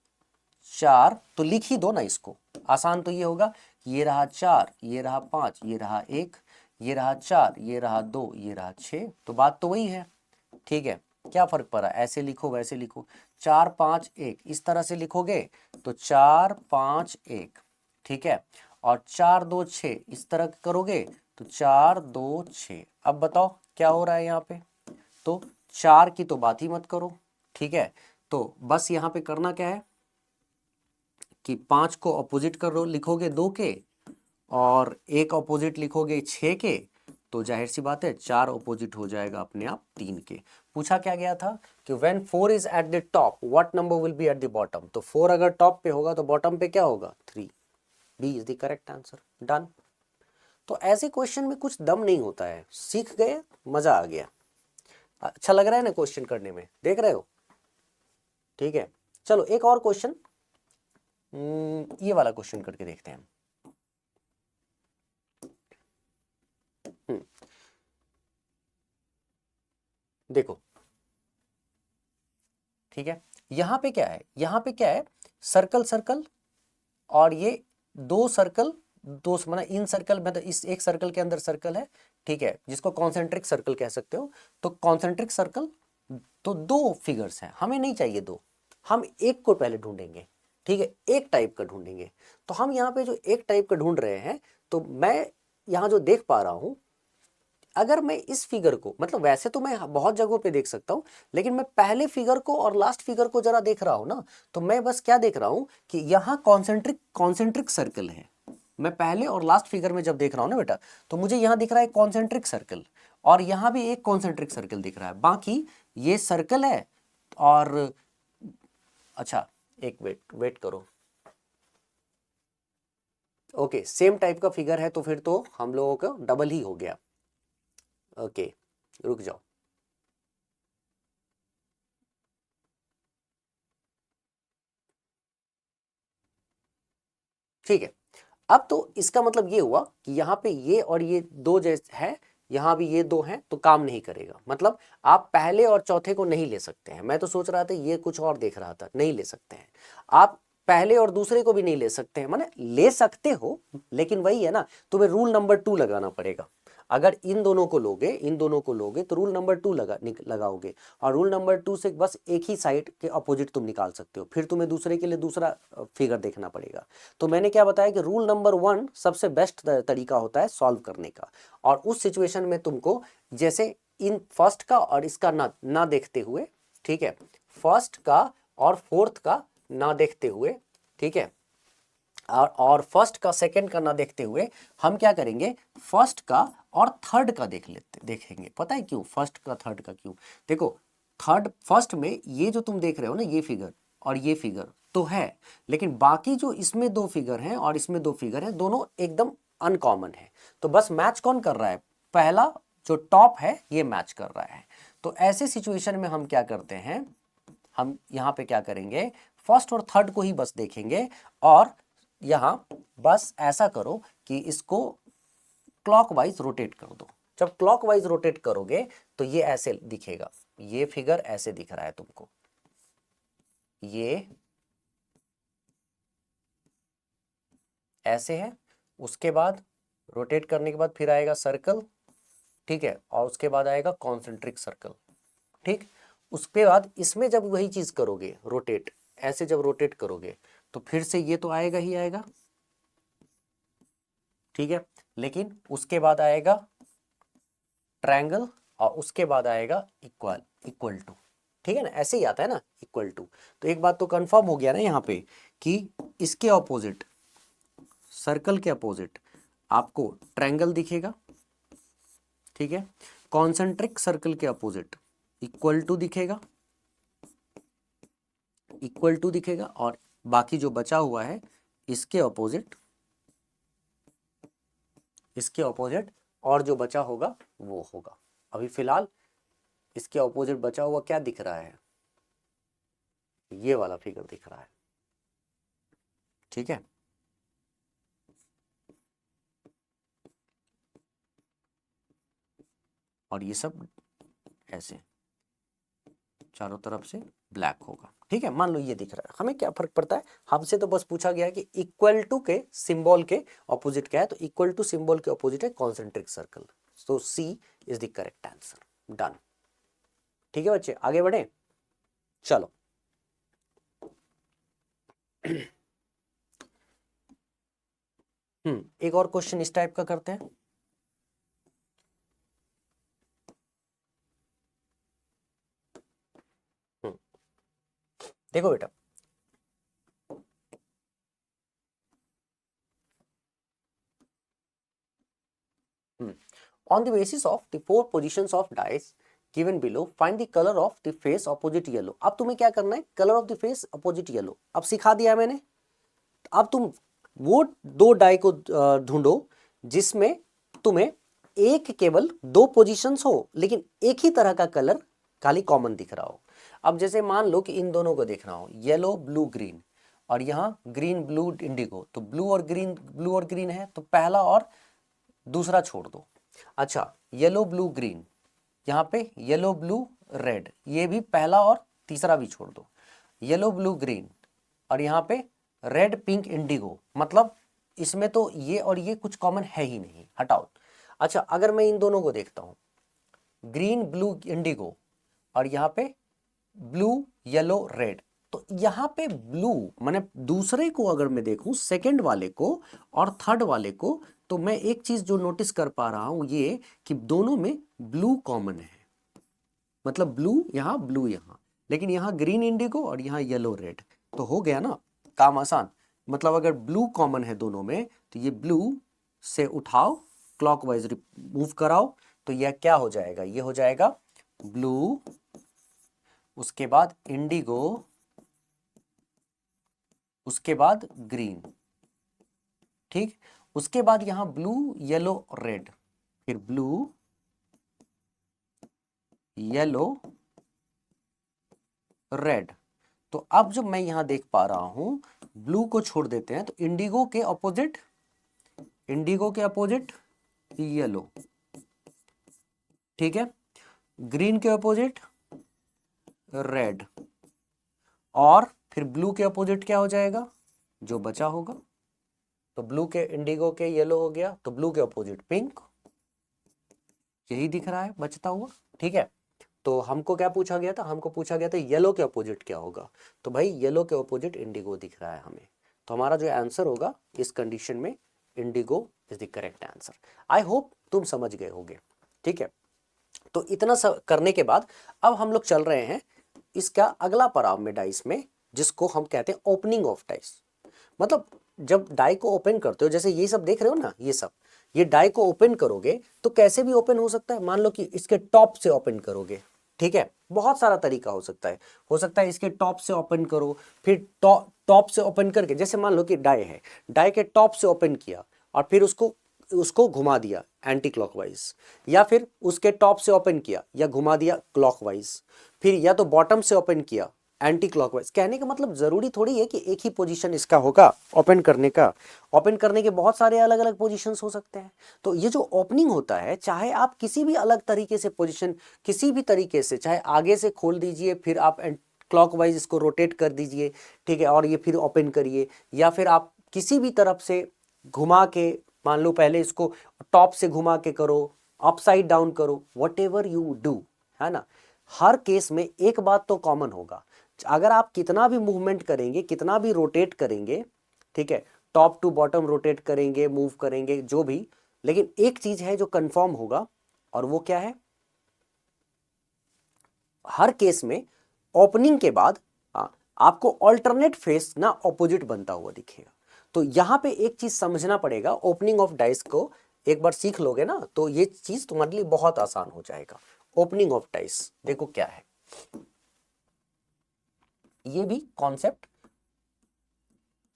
4 तो लिख ही दो ना इसको। आसान तो ये होगा, ये रहा 4, ये रहा 5, ये रहा 1, ये रहा 4, ये रहा 2, ये रहा 6, तो बात तो वही है। ठीक है, क्या फर्क पड़ा, ऐसे लिखो वैसे लिखो, 4 5 1 इस तरह से लिखोगे तो 4 5 1। ठीक है, और 4 2 6 इस तरह करोगे तो 4 2 6। अब बताओ क्या हो रहा है यहाँ पे, तो 4 की तो बात ही मत करो। ठीक है, तो बस यहाँ पे करना क्या है कि 5 को अपोजिट करो, लिखोगे 2 के, और एक अपोजिट लिखोगे 6 के, तो जाहिर सी बात है 4 अपोजिट हो जाएगा अपने आप 3 के। पूछा क्या गया था कि when 4 is at the top what number will be at the bottom, तो 4 अगर टॉप पे होगा तो बॉटम पे क्या होगा, 3। B is the correct answer, done. तो ऐसे क्वेश्चन में कुछ दम नहीं होता है, सीख गए मजा आ गया। अच्छा लग रहा है ना क्वेश्चन करने में, देख रहे हो। ठीक है, चलो एक और क्वेश्चन, ये वाला क्वेश्चन करके देखते हैं हम। देखो ठीक है, यहां पे क्या है, यहां पे क्या है, सर्कल सर्कल, और ये 2 सर्कल, 2 मतलब इन सर्कल में, इस एक सर्कल के अंदर सर्कल है। ठीक है, जिसको कॉन्सेंट्रिक सर्कल कह सकते हो। तो कॉन्सेंट्रिक सर्कल, तो 2 फिगर्स हैं, हमें नहीं चाहिए 2, हम एक को पहले ढूंढेंगे। ठीक है, एक टाइप का ढूंढेंगे। तो हम यहाँ पे जो एक टाइप का ढूंढ रहे हैं, तो मैं यहाँ जो देख पा रहा हूं, अगर मैं इस फिगर को, मतलब वैसे तो मैं बहुत जगहों पे देख सकता हूं, लेकिन मैं पहले फिगर को और लास्ट फिगर को जरा देख रहा हूं ना, तो मैं बस क्या देख रहा हूं कि यहाँ कॉन्सेंट्रिक सर्कल है। मैं पहले और लास्ट फिगर में जब देख रहा हूँ ना बेटा, तो मुझे यहाँ दिख रहा है कॉन्सेंट्रिक सर्कल और यहाँ भी एक कॉन्सेंट्रिक सर्कल दिख रहा है, बाकी ये सर्कल है। और अच्छा एक वेट करो, ओके सेम टाइप का फिगर है तो फिर तो हम लोगों का डबल ही हो गया। ओके रुक जाओ, ठीक है। अब तो इसका मतलब ये हुआ कि यहाँ पे ये और ये दो जैसे है, यहाँ भी ये दो हैं तो काम नहीं करेगा। मतलब आप पहले और चौथे को नहीं ले सकते हैं। मैं तो सोच रहा था ये कुछ और देख रहा था, नहीं ले सकते हैं आप। पहले और दूसरे को भी नहीं ले सकते हैं, माने ले सकते हो लेकिन वही है ना, तुम्हें रूल नंबर 2 लगाना पड़ेगा। अगर इन दोनों को लोगे, इन दोनों को लोगे तो रूल नंबर 2 लगाओगे, और रूल नंबर 2 से बस एक ही साइड के अपोजिट तुम निकाल सकते हो, फिर तुम्हें दूसरे के लिए दूसरा फिगर देखना पड़ेगा। तो मैंने क्या बताया कि रूल नंबर 1 सबसे बेस्ट तरीका होता है सॉल्व करने का। और उस सिचुएशन में तुमको जैसे इन फर्स्ट का और इसका ना देखते हुए, ठीक है, फर्स्ट का और फोर्थ का ना देखते हुए, ठीक है, और फर्स्ट का सेकंड का ना देखते हुए हम क्या करेंगे, फर्स्ट का और थर्ड का देखेंगे। पता है क्यों फर्स्ट का थर्ड का क्यों? देखो थर्ड फर्स्ट में ये जो तुम देख रहे हो ना, ये फिगर और ये फिगर तो है, लेकिन बाकी जो इसमें दो फिगर हैं और इसमें दो फिगर हैं, दोनों एकदम अनकॉमन है। तो बस मैच कौन कर रहा है? पहला जो टॉप है ये मैच कर रहा है। तो ऐसे सिचुएशन में हम क्या करते हैं, हम यहाँ पे क्या करेंगे, फर्स्ट और थर्ड को ही बस देखेंगे और यहां बस ऐसा करो कि इसको क्लॉकवाइज रोटेट कर दो। जब क्लॉकवाइज रोटेट करोगे तो ये ऐसे दिखेगा, ये फिगर ऐसे दिख रहा है तुमको, ये ऐसे है। उसके बाद रोटेट करने के बाद फिर आएगा सर्कल, ठीक है, और उसके बाद आएगा कॉन्सेंट्रिक सर्कल, ठीक। उसके बाद इसमें जब वही चीज करोगे रोटेट, ऐसे जब रोटेट करोगे तो फिर से ये तो आएगा ही आएगा, ठीक है, लेकिन उसके बाद आएगा ट्रायंगल और उसके बाद आएगा इक्वल टू, ठीक है ना, ऐसे ही आता है ना इक्वल टू। तो एक बात तो कंफर्म हो गया ना यहाँ पे कि इसके ऑपोजिट, सर्कल के अपोजिट आपको ट्रायंगल दिखेगा, ठीक है, कॉन्सेंट्रिक सर्कल के अपोजिट इक्वल टू दिखेगा, इक्वल टू दिखेगा, और बाकी जो बचा हुआ है इसके ऑपोजिट, इसके ऑपोजिट और जो बचा होगा वो होगा। अभी फिलहाल इसके ऑपोजिट बचा हुआ क्या दिख रहा है, ये वाला फिगर दिख रहा है, ठीक है। और ये सब ऐसे चारों तरफ से ब्लैक होगा, ठीक है। मान लो ये दिख रहा है, हमें क्या फर्क पड़ता है, हमसे तो बस पूछा गया कि इक्वल टू के सिंबल के ऑपोजिट क्या है, तो इक्वल टू सिंबल के ऑपोजिट है concentric circle. So C is the correct answer, done, ठीक है बच्चे, आगे बढ़े, चलो। एक और क्वेश्चन इस टाइप का करते हैं। देखो बेटा, on the basis of the 4 positions of dice given below find the color of the face opposite yellow। अब तुम्हें क्या करना है, colour of the face opposite yellow, अब सिखा दिया मैंने। अब तुम वो दो डाई को ढूंढो जिसमें तुम्हें एक केवल दो पोजीशंस हो लेकिन एक ही तरह का कलर खाली कॉमन दिख रहा हो। अब जैसे मान लो कि इन दोनों को देखना हो, येलो ब्लू ग्रीन, और यहाँ ग्रीन ब्लू इंडिगो, तो ब्लू और ग्रीन है तो पहला और दूसरा छोड़ दो। अच्छा येलो ब्लू ग्रीन, यहाँ पे येलो ब्लू रेड, ये भी पहला और तीसरा भी छोड़ दो। येलो ब्लू ग्रीन और यहाँ पे रेड पिंक इंडिगो, मतलब इसमें तो ये और ये कुछ कॉमन है ही नहीं, हटाओ। अच्छा अगर मैं इन दोनों को देखता हूँ, ग्रीन ब्लू इंडिगो और यहाँ पे ब्लू येलो रेड, तो यहाँ पे ब्लू माने दूसरे को अगर मैं देखूं, सेकंड वाले को और थर्ड वाले को, तो मैं एक चीज जो नोटिस कर पा रहा हूं ये कि दोनों में ब्लू कॉमन है, मतलब ब्लू यहाँ, लेकिन यहाँ ग्रीन इंडिगो और यहाँ येलो रेड, तो हो गया ना काम आसान। मतलब अगर ब्लू कॉमन है दोनों में तो ये ब्लू से उठाओ, क्लॉकवाइज मूव कराओ, तो यह क्या हो जाएगा, ये हो जाएगा ब्लू, उसके बाद इंडिगो, उसके बाद ग्रीन। ठीक, उसके बाद यहां ब्लू येलो रेड, फिर ब्लू येलो रेड। तो अब जब मैं यहां देख पा रहा हूं, ब्लू को छोड़ देते हैं तो इंडिगो के अपोजिट, इंडिगो के अपोजिट येलो, ठीक है, ग्रीन के अपोजिट रेड, और फिर ब्लू के अपोजिट क्या हो जाएगा, जो बचा होगा। तो ब्लू के इंडिगो के येलो हो गया, तो ब्लू के अपोजिट पिंक, यही दिख रहा है बचता हुआ। ठीक है, तो हमको क्या पूछा गया था, हमको पूछा गया था येलो के अपोजिट क्या होगा, तो भाई येलो के अपोजिट इंडिगो दिख रहा है हमें, तो हमारा जो आंसर होगा इस कंडीशन में Indigo is the correct answer. I hope तुम समझ गए होगे। ठीक है, तो इतना सब करने के बाद अब हम लोग चल रहे हैं इसका अगला पड़ाव में डाइस में, जिसको हम कहते हैं ओपनिंग ऑफ डाइस। मतलब जब डाई को ओपन करते हो, जैसे ये सब देख रहे हो ना, ये सब, ये डाई को ओपन करोगे तो कैसे भी ओपन हो सकता है। मान लो कि इसके टॉप से ओपन करोगे, ठीक है, बहुत सारा तरीका हो सकता है इसके टॉप से ओपन करो, फिर टॉप से ओपन करके, जैसे मान लो कि डाई है, डाई के टॉप से ओपन किया और फिर उसको उसको घुमा दिया एंटी क्लॉकवाइज, या फिर उसके टॉप से ओपन किया या घुमा दिया क्लॉकवाइज, फिर या तो बॉटम से ओपन किया एंटी क्लॉकवाइज। कहने का मतलब जरूरी थोड़ी है कि एक ही पोजीशन इसका होगा ओपन करने का, ओपन करने के बहुत सारे अलग अलग पोजीशंस हो सकते हैं। तो ये जो ओपनिंग होता है, चाहे आप किसी भी अलग तरीके से पोजीशन, किसी भी तरीके से, चाहे आगे से खोल दीजिए फिर आप क्लॉकवाइज इसको रोटेट कर दीजिए, ठीक है, और ये फिर ओपन करिए, या फिर आप किसी भी तरफ से घुमा के, मान लो पहले इसको टॉप से घुमा के करो, अपसाइड डाउन करो, वट एवर यू डू, है ना, हर केस में एक बात तो कॉमन होगा, अगर आप कितना भी मूवमेंट करेंगे, कितना भी रोटेट करेंगे, ठीक है, टॉप टू बॉटम रोटेट करेंगे, मूव करेंगे, जो भी, लेकिन एक चीज है जो कंफर्म होगा, और वो क्या है, हर केस में ओपनिंग के बाद आपको ऑल्टरनेट फेस ना ऑपोजिट बनता हुआ दिखेगा। तो यहां पे एक चीज समझना पड़ेगा, ओपनिंग ऑफ डाइस को एक बार सीख लोगे ना तो ये चीज तुम्हारे लिए बहुत आसान हो जाएगा। ओपनिंग ऑफ डाइस देखो क्या है, ये भी कॉन्सेप्ट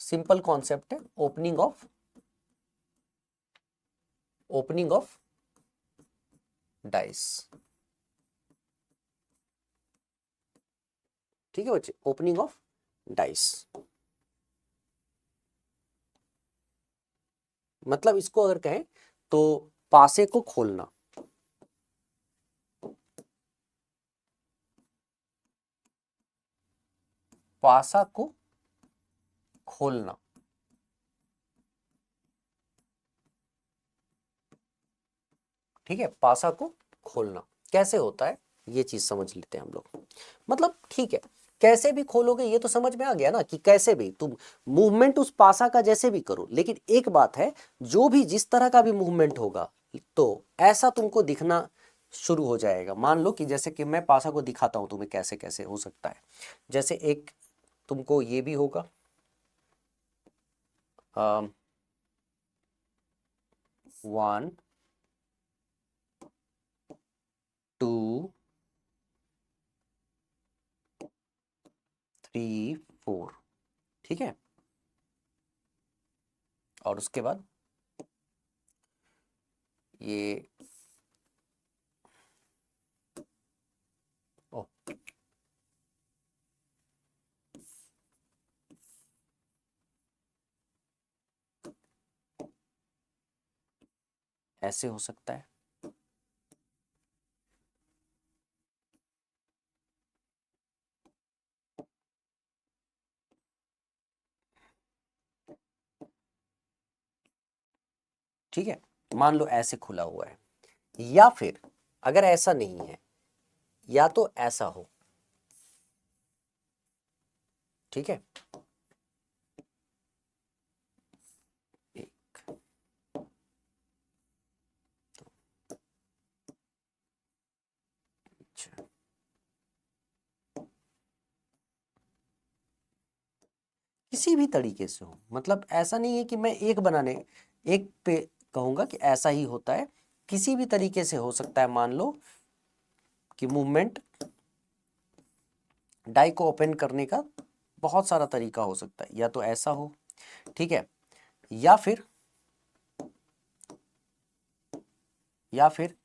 सिंपल कॉन्सेप्ट है, ओपनिंग ऑफ डाइस। ठीक है बच्चे, ओपनिंग ऑफ डाइस मतलब इसको अगर कहें तो पासे को खोलना, पासा को खोलना, ठीक है, पासा को खोलना कैसे होता है ये चीज समझ लेते हैं हम लोग। मतलब ठीक है, कैसे भी खोलोगे ये तो समझ में आ गया ना, कि कैसे भी तुम मूवमेंट उस पासा का जैसे भी करो, लेकिन एक बात है, जो भी जिस तरह का भी मूवमेंट होगा तो ऐसा तुमको दिखना शुरू हो जाएगा। मान लो कि जैसे कि मैं पासा को दिखाता हूं तुम्हें कैसे कैसे हो सकता है, जैसे एक तुमको ये भी होगा, 1 2 3 4, ठीक है, और उसके बाद ये ओ, ऐसे हो सकता है, ठीक है, मान लो ऐसे खुला हुआ है, या फिर अगर ऐसा नहीं है, या तो ऐसा हो, ठीक है, एक, अच्छा, किसी भी तरीके से हो, मतलब ऐसा नहीं है कि मैं एक पे कहूँगा कि ऐसा ही होता है, किसी भी तरीके से हो सकता है। मान लो कि मूवमेंट डाई को ओपन करने का बहुत सारा तरीका हो सकता है, या तो ऐसा हो, ठीक है, या फिर या फिर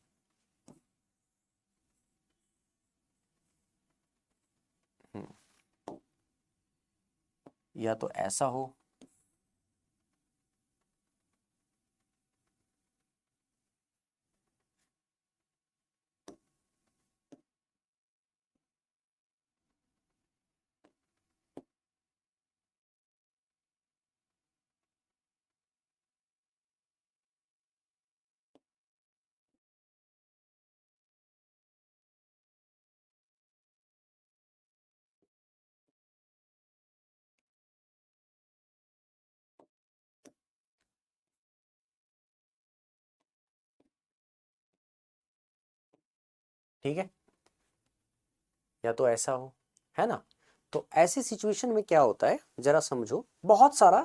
या तो ऐसा हो, ठीक है, या तो ऐसा हो, है ना। तो ऐसी सिचुएशन में क्या होता है जरा समझो, बहुत सारा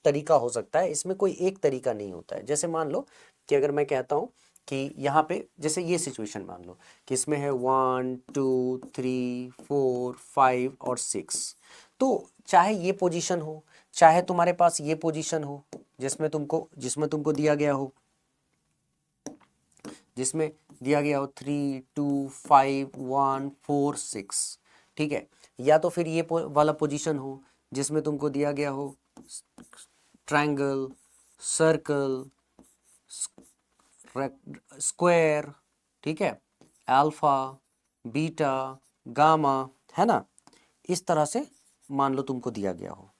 तरीका हो सकता है, इसमें कोई एक तरीका नहीं होता है। जैसे मान लो कि अगर मैं कहता हूँ कि यहाँ पे जैसे ये सिचुएशन मान लो कि इसमें है 1 2 3 4 5 और 6, तो चाहे ये पोजीशन हो, चाहे तुम्हारे पास ये पोजीशन हो जिसमें तुमको दिया गया हो 3 2 5 1 4 6, ठीक है, या तो फिर ये वाला पोजीशन हो जिसमें तुमको दिया गया हो ट्रायंगल, सर्कल, स्क्वायर, ठीक है, अल्फा, बीटा, गामा, है ना। इस तरह से मान लो तुमको दिया गया हो,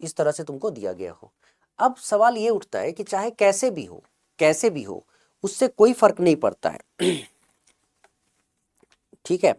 इस तरह से तुमको दिया गया हो। अब सवाल ये उठता है कि चाहे कैसे भी हो, उससे कोई फर्क नहीं पड़ता है। ठीक है,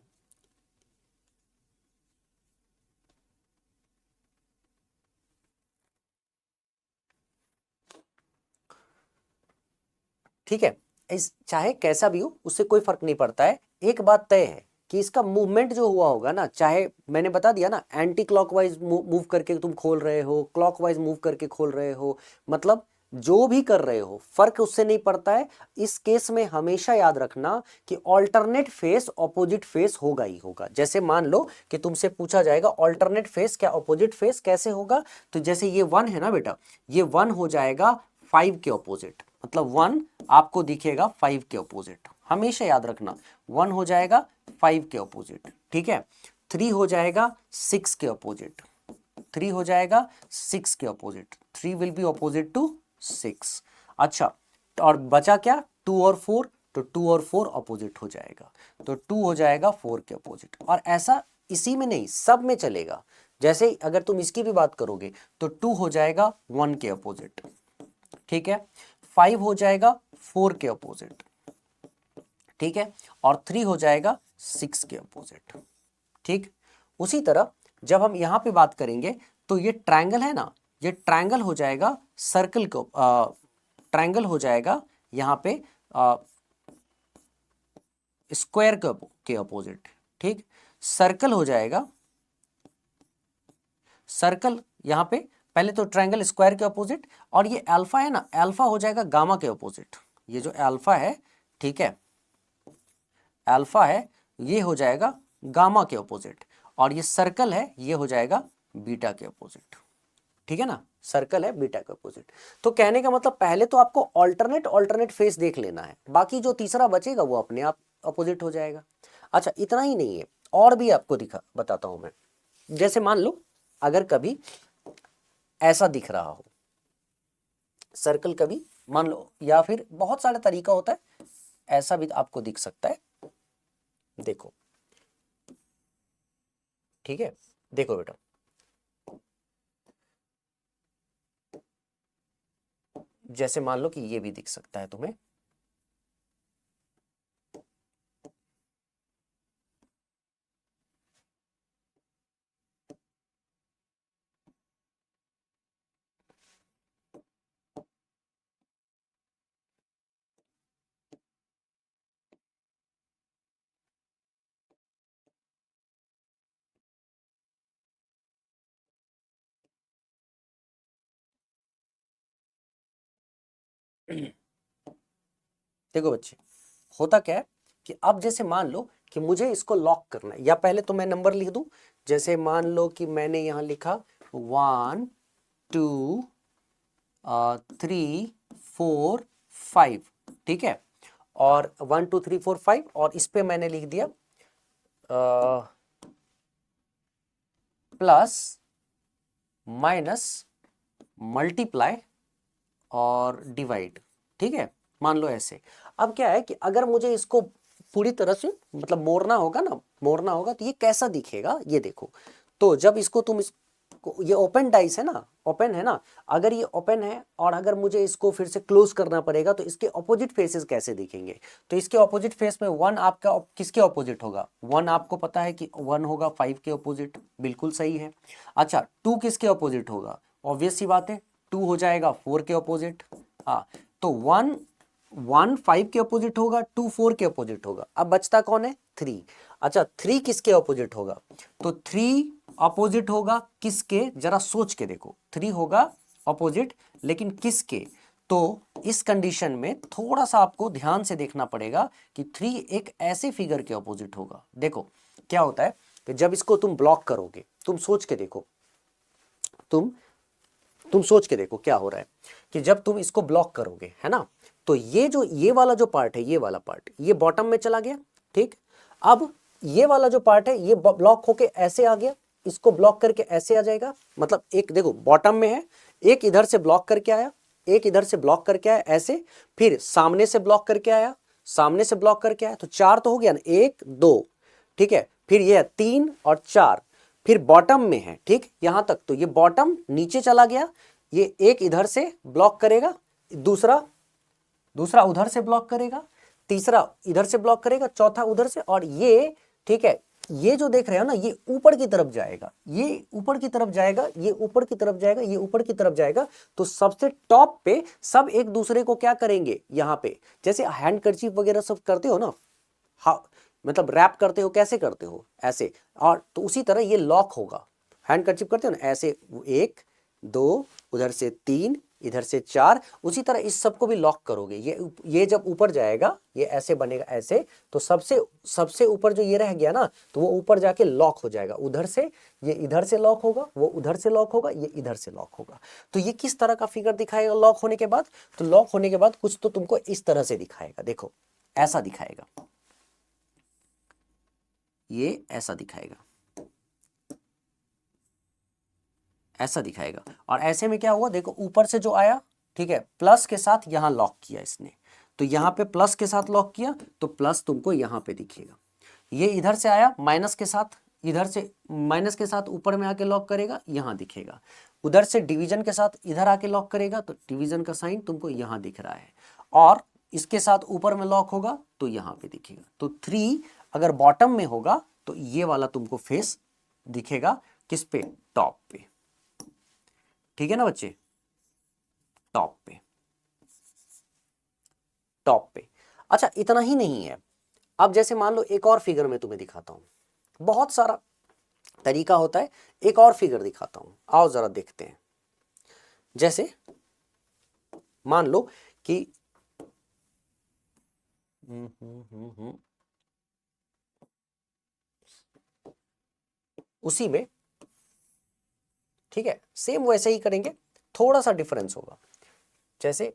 ठीक है, इस चाहे कैसा भी हो उससे कोई फर्क नहीं पड़ता है। एक बात तय है कि इसका मूवमेंट जो हुआ होगा ना, चाहे मैंने बता दिया ना, एंटी क्लॉकवाइज मूव करके तुम खोल रहे हो, क्लॉकवाइज मूव करके खोल रहे हो, मतलब जो भी कर रहे हो फर्क उससे नहीं पड़ता है। इस केस में हमेशा याद रखना कि ऑल्टरनेट फेस ऑपोजिट फेस होगा ही होगा। जैसे मान लो कि तुमसे पूछा जाएगा ऑल्टरनेट फेस क्या ऑपोजिट फेस कैसे होगा, तो जैसे ये 1 है ना बेटा, ये 1 हो जाएगा 5 के ऑपोजिट, मतलब 1 आपको दिखेगा 5 के ऑपोजिट, हमेशा याद रखना 1 हो जाएगा 5 के ऑपोजिट, ठीक है। 3 हो जाएगा 6 के ऑपोजिट, 3 हो जाएगा 6 के opposite, 3 will be opposite to 6। अच्छा, और बचा क्या 2 और 4, तो 2 और 4 ऑपोजिट हो जाएगा, तो 2 हो जाएगा 4 के ऑपोजिट। और ऐसा इसी में नहीं सब में चलेगा। जैसे अगर तुम इसकी भी बात करोगे तो 2 हो जाएगा 1 के ऑपोजिट, ठीक है, 5 हो जाएगा 4 के ऑपोजिट, ठीक है, और 3 हो जाएगा 6 के ऑपोजिट, ठीक। उसी तरह जब हम यहां पे बात करेंगे तो ये ट्रायंगल है ना, ये ट्रायंगल हो जाएगा सर्कल को, ट्रायंगल हो जाएगा यहां पे स्क्वायर के अपोजिट, ठीक। सर्कल हो जाएगा, सर्कल यहां पे पहले तो ट्रायंगल स्क्वायर के अपोजिट, और ये अल्फा है ना, अल्फा हो जाएगा गामा के अपोजिट। ये जो अल्फा है, ठीक है, अल्फा है, ये हो जाएगा गामा के अपोजिट, और ये सर्कल है, ये हो जाएगा बीटा के अपोजिट, ठीक है ना, सर्कल है बीटा के अपोजिट। तो कहने का मतलब पहले तो आपको ऑल्टरनेट फेस देख लेना है, बाकी जो तीसरा बचेगा वो अपने आप अपोजिट हो जाएगा। अच्छा, इतना ही नहीं है, और भी आपको बताता हूं मैं। जैसे मान लो अगर कभी ऐसा दिख रहा हो सर्कल, कभी मान लो, या फिर बहुत सारा तरीका होता है, ऐसा भी आपको दिख सकता है, देखो, ठीक है, देखो बेटा, जैसे मान लो कि ये भी दिख सकता है तुम्हें, देखो बच्चे, होता क्या है कि अब जैसे मान लो कि मुझे इसको लॉक करना है, या पहले तो मैं नंबर लिख दूं। जैसे मान लो कि मैंने यहां लिखा 1 2 3 4 5, ठीक है। और 1 2 3 4 5, और इस पे मैंने लिख दिया प्लस माइनस मल्टीप्लाई और डिवाइड, ठीक है। मान लो ऐसे। अब क्या है कि अगर मुझे इसको पूरी तरह से मतलब मोड़ना होगा ना, मोड़ना होगा, तो ये कैसा दिखेगा ये देखो। तो जब इसको तुम ये ओपन डाइस है ना, ओपन है ना, अगर ये ओपन है और अगर मुझे इसको फिर से क्लोज करना पड़ेगा तो इसके ऑपोजिट फेसेस कैसे दिखेंगे। तो इसके ऑपोजिट फेस में 1 आपका किसके ऑपोजिट होगा, 1 आपको पता है कि 1 होगा 5 के ऑपोजिट, बिल्कुल सही है। अच्छा 2 किसके ऑपोजिट होगा, ऑब्वियस सी बात है 2 हो जाएगा 4 के ऑपोजिट। हाँ, तो 1 5 के ऑपोजिट होगा, 2 4 के ऑपोजिट होगा। अब बचता कौन है, 3। अच्छा 3 किसके ऑपोजिट होगा, तो 3 ऑपोजिट होगा किसके, जरा सोच के देखो। 3 होगा ऑपोजिट, लेकिन किसके। तो इस कंडीशन में थोड़ा सा आपको ध्यान से देखना पड़ेगा कि 3 एक ऐसे फिगर के ऑपोजिट होगा। देखो क्या होता है कि जब इसको तुम ब्लॉक करोगे, तुम सोच के देखो, तुम सोच के देखो क्या हो रहा है कि जब तुम इसको ब्लॉक करोगे, है ना, तो ये वाला जो पार्ट है, ये वाला पार्ट ये बॉटम में चला गया, ठीक। अब ये वाला जो पार्ट है ये ब्लॉक होके ऐसे आ गया, इसको ब्लॉक करके ऐसे आ जाएगा। मतलब एक देखो बॉटम में है, एक इधर से ब्लॉक करके आया, एक इधर से ब्लॉक करके आया ऐसे, फिर सामने से ब्लॉक करके आया, सामने से ब्लॉक करके आया, तो 4 तो हो गया ना, 1 2, ठीक है। फिर ये 3 और 4, फिर बॉटम में है, ठीक, यहां तक। तो ये बॉटम नीचे चला गया, ये एक इधर से ब्लॉक करेगा, दूसरा उधर से ब्लॉक करेगा, तीसरा इधर से ब्लॉक करेगा, चौथा उधर से, और ये, ठीक है, ये जो देख रहे हो ना, ये ऊपर की तरफ जाएगा, ये ऊपर की तरफ जाएगा, ये ऊपर की तरफ जाएगा, ये ऊपर की तरफ जाएगा। तो सबसे टॉप पे सब एक दूसरे को क्या करेंगे, यहां पे जैसे हैंड कर्चीफ वगैरह सब करते हो ना, हाँ, मतलब रैप करते हो, कैसे करते हो, ऐसे। और तो उसी तरह ये लॉक होगा, हैंड कर्चीफ करते हो ना ऐसे, 1 2, उधर से 3, इधर से 4, उसी तरह इस सबको भी लॉक करोगे। ये जब ऊपर जाएगा ये ऐसे बनेगा ऐसे, तो सबसे ऊपर जो ये रह गया ना, तो वो ऊपर जाके लॉक हो जाएगा उधर से, ये इधर से लॉक होगा, वो उधर से लॉक होगा, ये इधर से लॉक होगा। तो ये किस तरह का फिगर दिखाएगा लॉक होने के बाद, तो लॉक होने के बाद कुछ तो तुमको इस तरह से दिखाएगा, देखो ऐसा दिखाएगा, ये ऐसा दिखाएगा, ऐसा दिखाएगा। और ऐसे में क्या हुआ, देखो ऊपर से जो आया, ठीक है, प्लस के साथ यहां लॉक किया इसने, तो यहां पे प्लस के साथ लॉक किया, तो प्लस तुमको यहां पे दिखेगा। ये इधर से आया माइनस के साथ, इधर से माइनस के साथ ऊपर में आके लॉक करेगा, यहां दिखेगा। उधर से डिवीजन के साथ इधर आके लॉक करेगा, तो डिवीजन का साइन तुमको यहां दिख रहा है। और इसके साथ ऊपर में लॉक होगा तो यहां पे दिखेगा। तो 3 अगर बॉटम में होगा तो ये वाला तुमको फेस दिखेगा किस पे, टॉप पे, ठीक है ना बच्चे, टॉप पे, टॉप पे। अच्छा इतना ही नहीं है, अब जैसे मान लो एक और फिगर में तुम्हें दिखाता हूं, बहुत सारा तरीका होता है, एक और फिगर दिखाता हूं, आओ जरा देखते हैं। जैसे मान लो कि उसी में, ठीक है, सेम वैसे ही करेंगे, थोड़ा सा डिफरेंस होगा। जैसे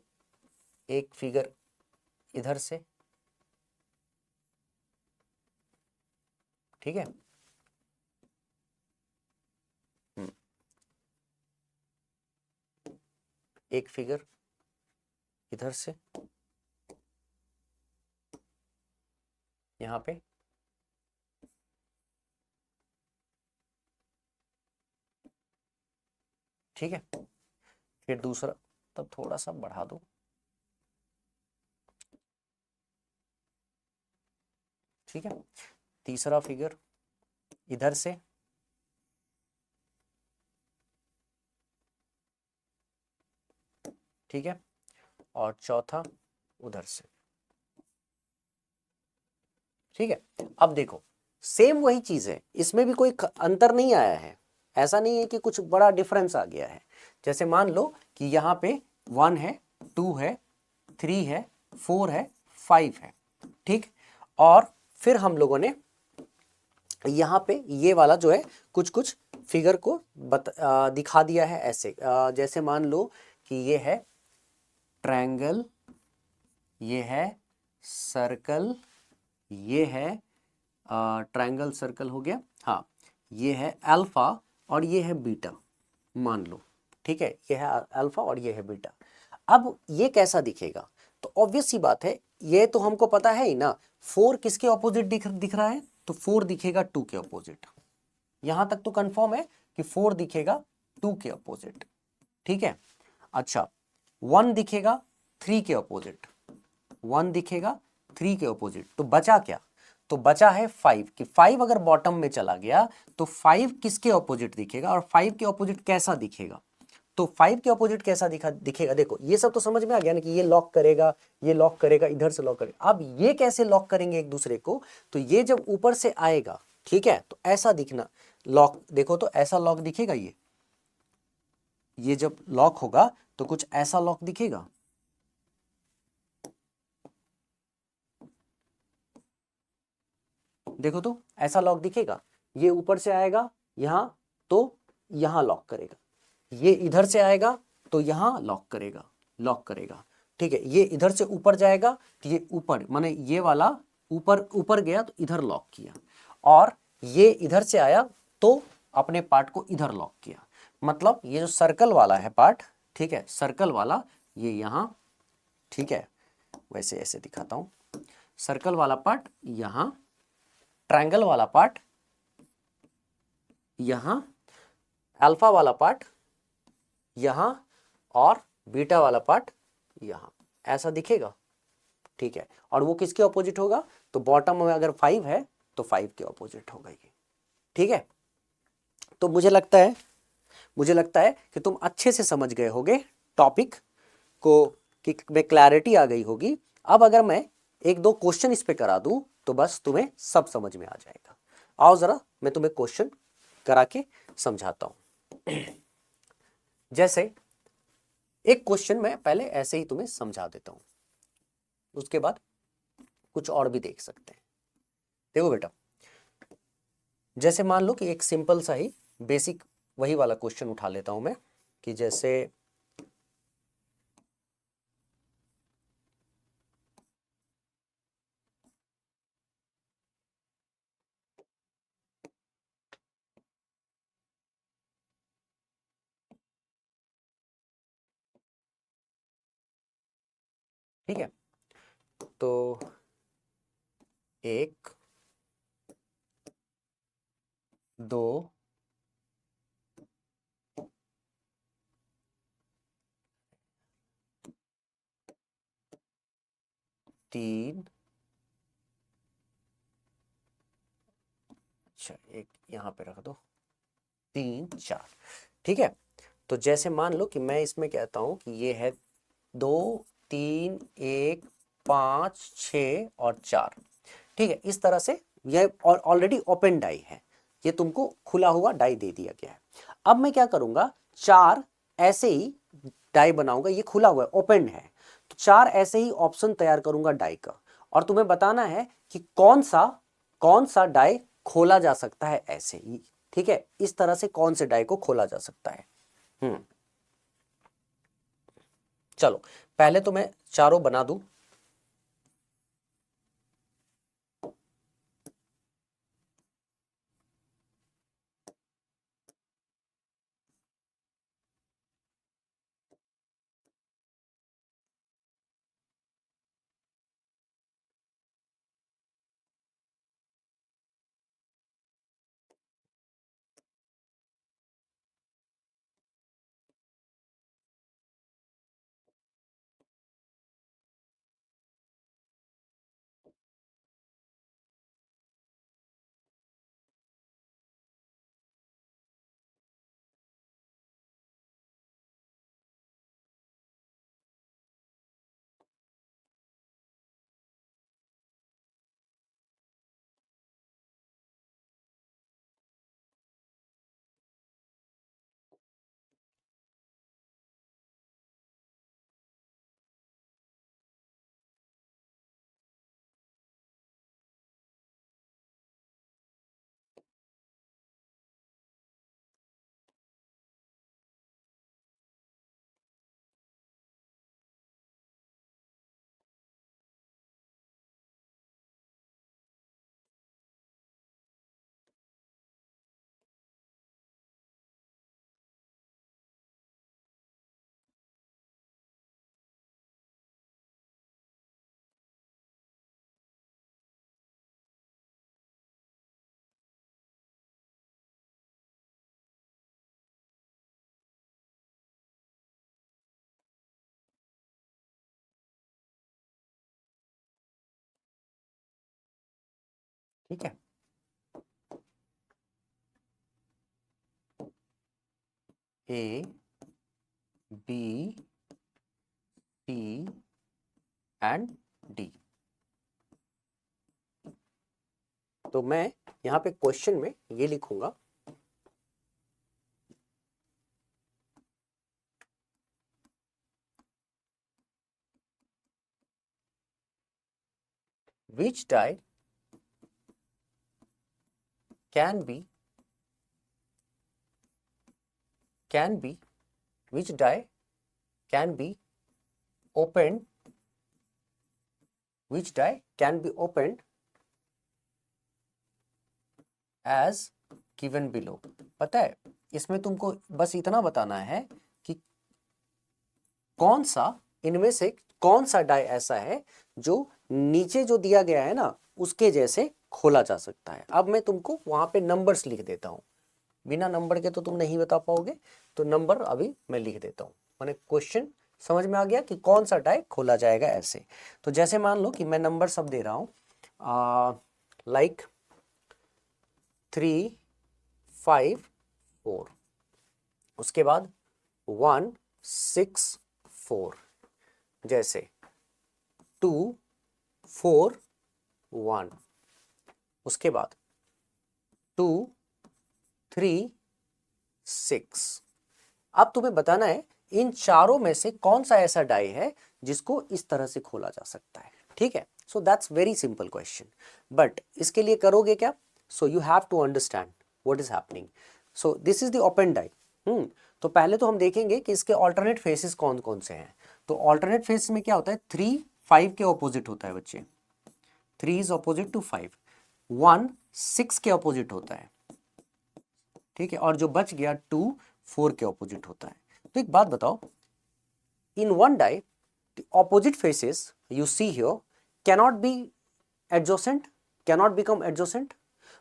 एक फिगर इधर से, ठीक है, एक फिगर इधर से यहां पे, ठीक है, फिर दूसरा, तब थोड़ा सा बढ़ा दो, ठीक है, तीसरा फिगर इधर से, ठीक है, और चौथा उधर से, ठीक है। अब देखो सेम वही चीज है, इसमें भी कोई अंतर नहीं आया है, ऐसा नहीं है कि कुछ बड़ा डिफरेंस आ गया है। जैसे मान लो कि यहाँ पे 1 है, 2 है, 3 है, 4 है, 5 है, ठीक। और फिर हम लोगों ने यहाँ पे ये वाला जो है कुछ कुछ फिगर को दिखा दिया है ऐसे, जैसे मान लो कि ये है ट्रायंगल, ये है सर्कल, ये है ट्रायंगल सर्कल हो गया, हाँ, ये है अल्फा और ये है बीटा, मान लो, ठीक है, ये है अल्फा और ये है बीटा। अब ये कैसा दिखेगा? तो ऑब्वियस सी बात है, ये तो हमको पता है ही ना, 4 किसके ऑपोजिट दिख रहा है, तो 4 दिखेगा 2 के ऑपोजिट। यहां तक तो कंफर्म है कि 4 दिखेगा 2 के ऑपोजिट, ठीक है। अच्छा, 1 दिखेगा 3 के ऑपोजिट, 1 दिखेगा 3 के ऑपोजिट, तो बचा क्या? तो बचा है 5, कि 5 अगर बॉटम में चला गया तो 5 किसके ऑपोजिट दिखेगा, और 5 के ऑपोजिट कैसा दिखेगा? तो 5 के ऑपोजिट कैसा दिखेगा, देखो ये सब तो समझ में आ गया ना, कि ये लॉक करेगा, ये लॉक करेगा, इधर से लॉक करेगा। अब ये कैसे लॉक करेंगे एक दूसरे को? तो ये जब ऊपर से आएगा, ठीक है, तो ऐसा दिखना लॉक, देखो तो ऐसा लॉक दिखेगा, ये जब लॉक होगा तो कुछ ऐसा लॉक दिखेगा, देखो तो ऐसा लॉक दिखेगा। ये ऊपर से आएगा यहां, तो यहां लॉक करेगा, ये इधर से आएगा तो यहां लॉक करेगा, लॉक करेगा, ठीक है। ये इधर से ऊपर जाएगा तो ये ऊपर, माने ये वाला ऊपर ऊपर गया तो इधर लॉक किया, और ये इधर से आया तो अपने पार्ट को इधर लॉक किया। मतलब ये जो सर्कल वाला है पार्ट, ठीक है, सर्कल वाला ये यहां, ठीक है, वैसे ऐसे दिखाता हूं, सर्कल वाला पार्ट यहां, ट्रायंगल वाला पार्ट यहां, अल्फा वाला पार्ट यहां, और बीटा वाला पार्ट यहां, ऐसा दिखेगा, ठीक है। और वो किसके ऑपोजिट होगा? तो बॉटम में अगर 5 है तो 5 के ऑपोजिट होगा ये, ठीक है। तो मुझे लगता है कि तुम अच्छे से समझ गए होगे टॉपिक को, कि में क्लैरिटी आ गई होगी। अब अगर मैं एक दो क्वेश्चन इस पे करा दूं तो बस तुम्हें सब समझ में आ जाएगा। आओ जरा मैं तुम्हें क्वेश्चन करा के समझाता हूं। जैसे एक क्वेश्चन मैं पहले ऐसे ही तुम्हें समझा देता हूं, उसके बाद कुछ और भी देख सकते हैं। देखो बेटा, जैसे मान लो कि एक सिंपल सा ही बेसिक वही वाला क्वेश्चन उठा लेता हूं मैं, कि जैसे ठीक है, तो 1 2 3, अच्छा एक यहाँ पे रख दो, 3 4, ठीक है। तो जैसे मान लो कि मैं इसमें कहता हूं कि ये है 2 3 1 5 6 और 4, ठीक है। इस तरह से ये ऑलरेडी ओपन डाई है, ये तुमको खुला हुआ डाई दे दिया गया है। अब मैं क्या करूंगा, 4 ऐसे ही डाई बनाऊंगा, ये खुला हुआ है, ओपन है, तो 4 ऐसे ही ऑप्शन तैयार करूंगा डाई का, और तुम्हें बताना है कि कौन सा डाई खोला जा सकता है ऐसे ही, ठीक है। इस तरह से कौन से डाई को खोला जा सकता है। चलो पहले तो मैं चारों बना दूं। ठीक है, A B C and D. तो मैं यहां पे क्वेश्चन में ये लिखूंगा, which die can be which die can be opened, which die can be opened as given below। पता है इसमें तुमको बस इतना बताना है कि कौन सा इनमें से कौन सा डाई ऐसा है जो नीचे जो दिया गया है ना उसके जैसे खोला जा सकता है। अब मैं तुमको वहां पे नंबर्स लिख देता हूं, बिना नंबर के तो तुम नहीं बता पाओगे, तो नंबर अभी मैं लिख देता हूं। मैंने क्वेश्चन समझ में आ गया कि कौन सा डाई खोला जाएगा ऐसे। तो जैसे मान लो कि मैं नंबर सब दे रहा हूं, लाइक 3 5 4, उसके बाद 1 6 4, जैसे 2 4 1, उसके बाद 2 3 6। अब तुम्हें बताना है इन चारों में से कौन सा ऐसा डाई है जिसको इस तरह से खोला जा सकता है। ठीक है, so that's very simple question, but इसके लिए करोगे क्या? So you have to understand what is happening. So this is the open die. तो पहले तो हम देखेंगे कि इसके ऑल्टरनेट फेसेस कौन कौन से हैं। तो ऑल्टरनेट फेस में क्या होता है, 3 5 के ऑपोजिट होता है बच्चे, 3 इज ऑपोजिट टू 5, 1 6 के ऑपोजिट होता है, ठीक है, और जो बच गया 2 4 के ऑपोजिट होता है। तो एक बात बताओ, in one die the opposite faces you see here cannot be adjacent, cannot become adjacent.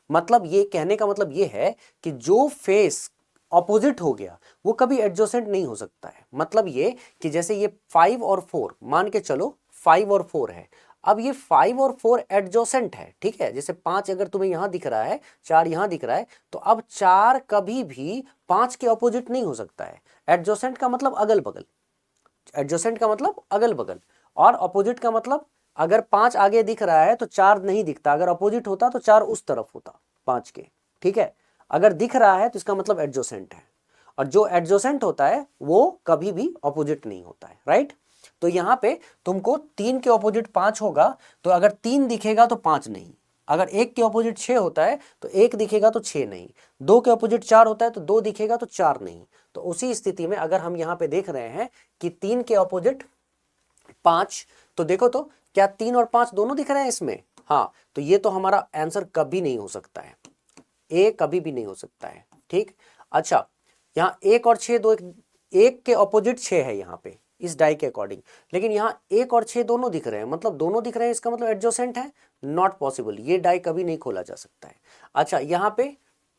मतलब ये कहने का मतलब ये है कि जो फेस ऑपोजिट हो गया वो कभी एडजेसेंट नहीं हो सकता है। मतलब ये कि जैसे ये 5 और 4 मान के चलो, 5 और 4 है, अब ये 5 और 4 एडजेसेंट है, ठीक है। जैसे 5 अगर तुम्हें यहां दिख रहा है, 4 यहां दिख रहा है, तो अब 4 कभी भी 5 के ऑपोजिट नहीं हो सकता है। एडजेसेंट का मतलब अगल बगल, एडजेसेंट का मतलब अगल बगल, और ऑपोजिट का मतलब अगर 5 आगे दिख रहा है तो 4 नहीं दिखता, अगर ऑपोजिट होता तो 4 उस तरफ होता 5 के, ठीक है। अगर दिख रहा है तो इसका मतलब एडजेसेंट है, और जो एडजेसेंट होता है वो कभी भी ऑपोजिट नहीं होता है, राइट। तो यहां पे तुमको 3 के ऑपोजिट 5 होगा, तो अगर 3 दिखेगा तो 5 नहीं, अगर 1 के ऑपोजिट 6 होता है तो 1 दिखेगा तो 6 नहीं, 2 के ऑपोजिट 4 होता है तो 2 दिखेगा तो 4 नहीं। तो उसी स्थिति में अगर हम यहां पे देख रहे हैं कि 3 के ऑपोजिट 5, तो देखो तो क्या 3 और 5 दोनों दिख रहे हैं इसमें? हाँ, तो ये तो हमारा आंसर कभी नहीं हो सकता है, ए कभी भी नहीं हो सकता है, ठीक। अच्छा, यहाँ 1 और 6 दो, 1 के ऑपोजिट 6 है यहाँ पे इस डाई के अकॉर्डिंग, लेकिन यहाँ 1 और 6 दोनों दिख रहे हैं, मतलब दोनों दिख रहे हैं, इसका मतलब एडजेसेंट है, नॉट पॉसिबल, ये डाई कभी नहीं खोला जा सकता है। अच्छा, यहाँ पे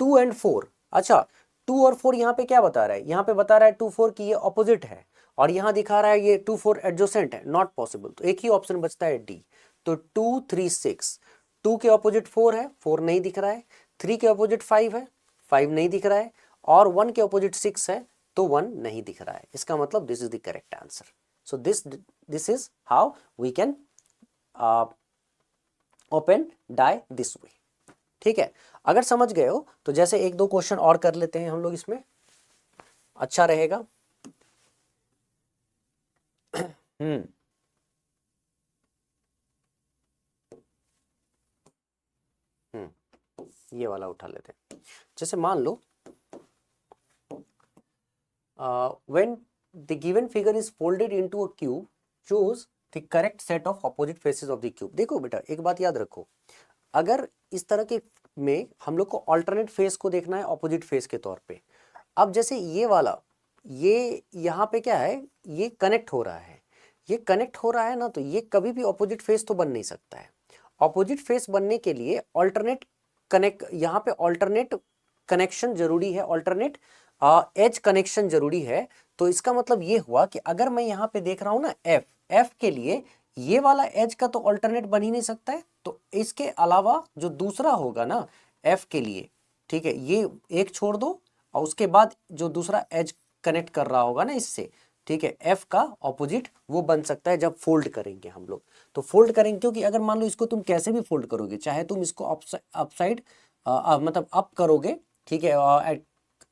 2 एंड 4, अच्छा 2 और 4 यहाँ पे क्या बता रहा है, यहाँ पे बता रहा है 2 4 की ये ऑपोजिट है, और यहाँ दिखा रहा है ये 2 4 एडजेसेंट है, नॉट पॉसिबल। तो एक ही ऑप्शन बचता है डी। तो 2 3 6, 2 के ऑपोजिट 4 है, 4 नहीं दिख रहा है, 3 के ऑपोजिट 5 है, 5 नहीं दिख रहा है, और 1 के ऑपोजिट 6 है तो 1 नहीं दिख रहा है। इसका मतलब this is the correct answer. So this is how we can open die this way, ठीक है। अगर समझ गए हो तो जैसे एक दो क्वेश्चन और कर लेते हैं हम लोग, इसमें अच्छा रहेगा। ये वाला उठा लेते हैं। जैसे मान लो when the given figure is folded into a cube, choose the correct set of opposite faces of the cube। देखो बेटा एक बात याद रखो, अगर इस तरह के में हम लोग को ऑल्टरनेट फेस को देखना है ऑपोजिट फेस के तौर पे। अब जैसे ये वाला, ये यहाँ पे क्या है, ये कनेक्ट हो रहा है, ये कनेक्ट हो रहा है ना, तो ये कभी भी ऑपोजिट फेस तो बन नहीं सकता है। ऑपोजिट फेस बनने के लिए ऑल्टरनेट कनेक्ट, यहाँ पे ऑल्टरनेट कनेक्शन जरूरी है, ऑल्टरनेट एज कनेक्शन जरूरी है। तो इसका मतलब ये हुआ कि अगर मैं यहाँ पे देख रहा हूँ ना एफ, एफ के लिए ये वाला एज का तो अल्टरनेट बन ही नहीं सकता है, तो इसके अलावा जो दूसरा होगा ना एफ के लिए, ठीक है, ये एक छोड़ दो और उसके बाद जो दूसरा एज कनेक्ट कर रहा होगा ना इससे, ठीक है, एफ का ऑपोजिट वो बन सकता है जब फोल्ड करेंगे हम लोग। तो फोल्ड करेंगे क्योंकि अगर मान लो इसको तुम कैसे भी फोल्ड करोगे, चाहे तुम इसको अपसाइड मतलब अप करोगे, ठीक है,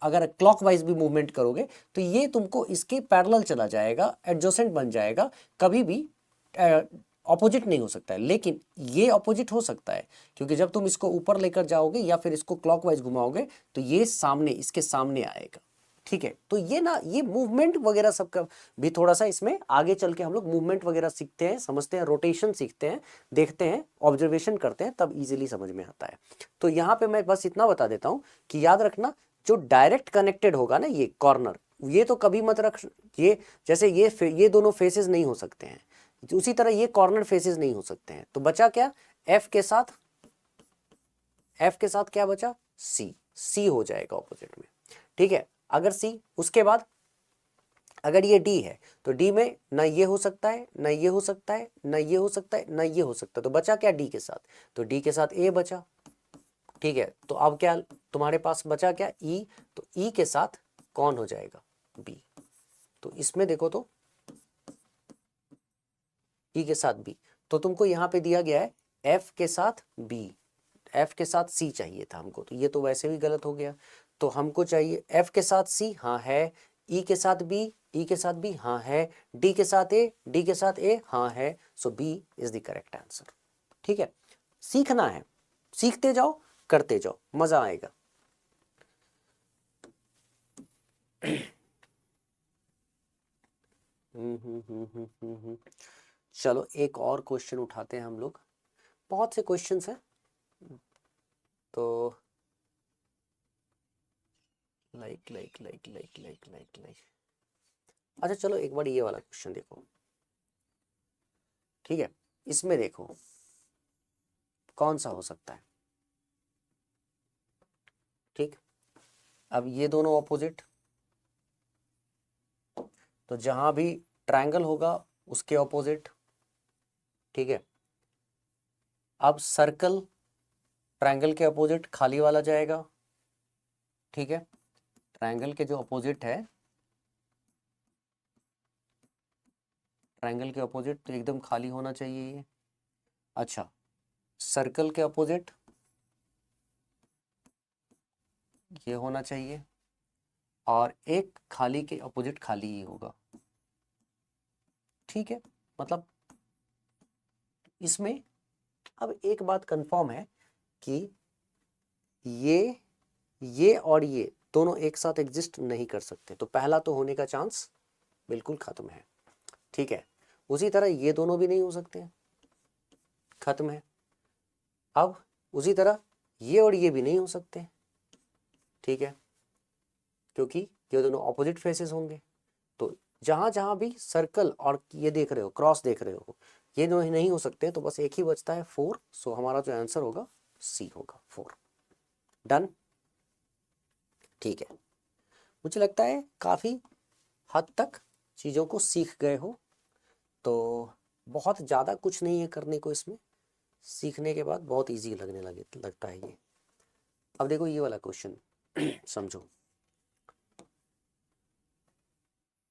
अगर क्लॉकवाइज भी मूवमेंट करोगे तो ये तुमको इसके पैरेलल चला जाएगा, एडजेसेंट बन जाएगा, कभी भी ऑपोजिट नहीं हो सकता है। लेकिन ये ऑपोजिट हो सकता है क्योंकि जब तुम इसको ऊपर लेकर जाओगे या फिर इसको क्लॉकवाइज घुमाओगे तो ये सामने, इसके सामने आएगा, ठीक है। तो ये ना, ये मूवमेंट वगैरह सबका भी थोड़ा सा इसमें आगे चल के हम लोग मूवमेंट वगैरह सीखते हैं, समझते हैं, रोटेशन सीखते हैं, देखते हैं, ऑब्जर्वेशन करते हैं, तब इजीली समझ में आता है। तो यहाँ पे मैं बस इतना बता देता हूँ कि याद रखना, जो डायरेक्ट कनेक्टेड होगा ना ये कॉर्नर, ये तो कभी मत रख, ये जैसे ये दोनों फेसेस नहीं हो सकते हैं, उसी तरह ये कॉर्नर फेसेस नहीं हो सकते हैं। तो बचा क्या, एफ के साथ, एफ के साथ क्या बचा, सी, सी हो जाएगा ऑपोजिट में, ठीक है। अगर सी, उसके बाद अगर ये डी है तो डी में ना ये हो सकता है, ना ये हो सकता है, ना ये हो सकता है, ना ये हो सकता है, तो बचा क्या डी के साथ, तो डी के साथ ए बचा, ठीक है। तो अब क्या तुम्हारे पास बचा क्या, ई, तो ई के साथ कौन हो जाएगा, बी। तो इसमें देखो तो ई के साथ बी, तो तुमको यहाँ पे दिया गया है एफ के साथ बी, एफ के साथ सी चाहिए था हमको, तो ये तो वैसे भी गलत हो गया। तो हमको चाहिए एफ के साथ सी, हाँ है, ई के साथ बी, ई के साथ बी, हाँ है, डी के साथ ए, डी के साथ ए, हाँ है, so B is the correct answer, ठीक है। सीखना है, सीखते जाओ, करते जाओ, मजा आएगा। चलो एक और क्वेश्चन उठाते हैं हम लोग, बहुत से क्वेश्चंस हैं, तो लाइक अच्छा चलो एक बार ये वाला क्वेश्चन देखो, ठीक है। इसमें देखो कौन सा हो सकता है, ठीक। अब ये दोनों ऑपोजिट, तो जहां भी ट्रायंगल होगा उसके ऑपोजिट, ठीक है। अब सर्कल ट्रायंगल के अपोजिट खाली वाला जाएगा, ठीक है। ट्रायंगल के जो अपोजिट है, ट्रायंगल के अपोजिट तो एकदम खाली होना चाहिए ये। अच्छा, सर्कल के अपोजिट ये होना चाहिए, और एक खाली के अपोजिट खाली ही होगा, ठीक है। मतलब इसमें अब एक बात कंफर्म है कि ये और ये दोनों एक साथ एग्जिस्ट नहीं कर सकते, तो पहला तो होने का चांस बिल्कुल खत्म है, ठीक है। उसी तरह ये दोनों भी नहीं हो सकते, खत्म है। अब उसी तरह ये और ये भी नहीं हो सकते, ठीक है, क्योंकि ये दोनों ऑपोजिट फेसेस होंगे। तो जहां जहां भी सर्कल और ये देख रहे हो, क्रॉस देख रहे हो, ये नहीं हो सकते, तो बस एक ही बचता है 4। सो हमारा जो आंसर होगा सी होगा, 4। डन, ठीक है। मुझे लगता है काफ़ी हद तक चीज़ों को सीख गए हो, तो बहुत ज़्यादा कुछ नहीं है करने को इसमें, सीखने के बाद बहुत इजी लगता है ये। अब देखो ये वाला क्वेश्चन समझो,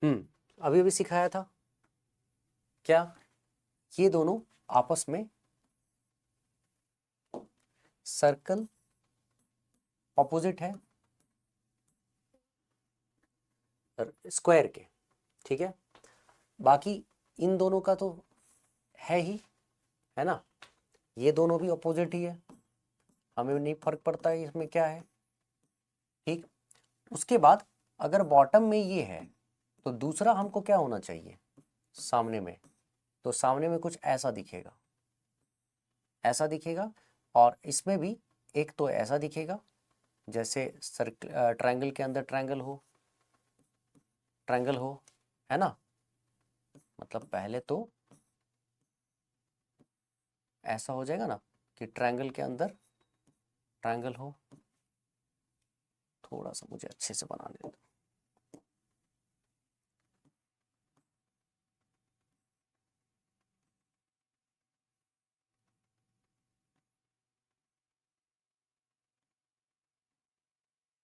अभी अभी सिखाया था क्या, ये दोनों आपस में सर्कल ऑपोजिट है स्क्वायर के, ठीक है। बाकी इन दोनों का तो है ही, है ना, ये दोनों भी ऑपोजिट ही है, हमें नहीं फर्क पड़ता है इसमें क्या है, ठीक। उसके बाद अगर बॉटम में ये है तो दूसरा हमको क्या होना चाहिए, सामने में, तो सामने में कुछ ऐसा दिखेगा, ऐसा दिखेगा, और इसमें भी एक तो ऐसा दिखेगा जैसे सर्कल, ट्रायंगल के अंदर ट्रायंगल हो, ट्रायंगल हो, है ना। मतलब पहले तो ऐसा हो जाएगा ना कि ट्रायंगल के अंदर ट्रायंगल हो, थोड़ा सा मुझे अच्छे से बनाने दो,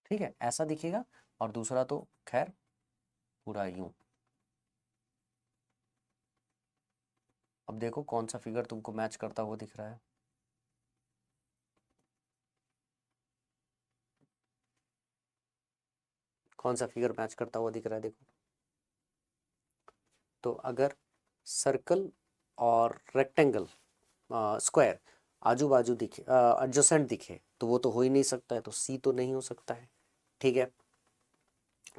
ठीक है, ऐसा दिखेगा। और दूसरा तो खैर पूरा यूं। अब देखो कौन सा फिगर तुमको मैच करता हुआ दिख रहा है। कौन सा फिगर मैच करता हुआ दिख रहा है, देखो। तो अगर सर्कल और रेक्टेंगल, स्क्वायर आजू बाजू दिखे, एडजेसेंट दिखे, तो वो तो हो ही नहीं सकता है, तो सी तो नहीं हो सकता है। ठीक है,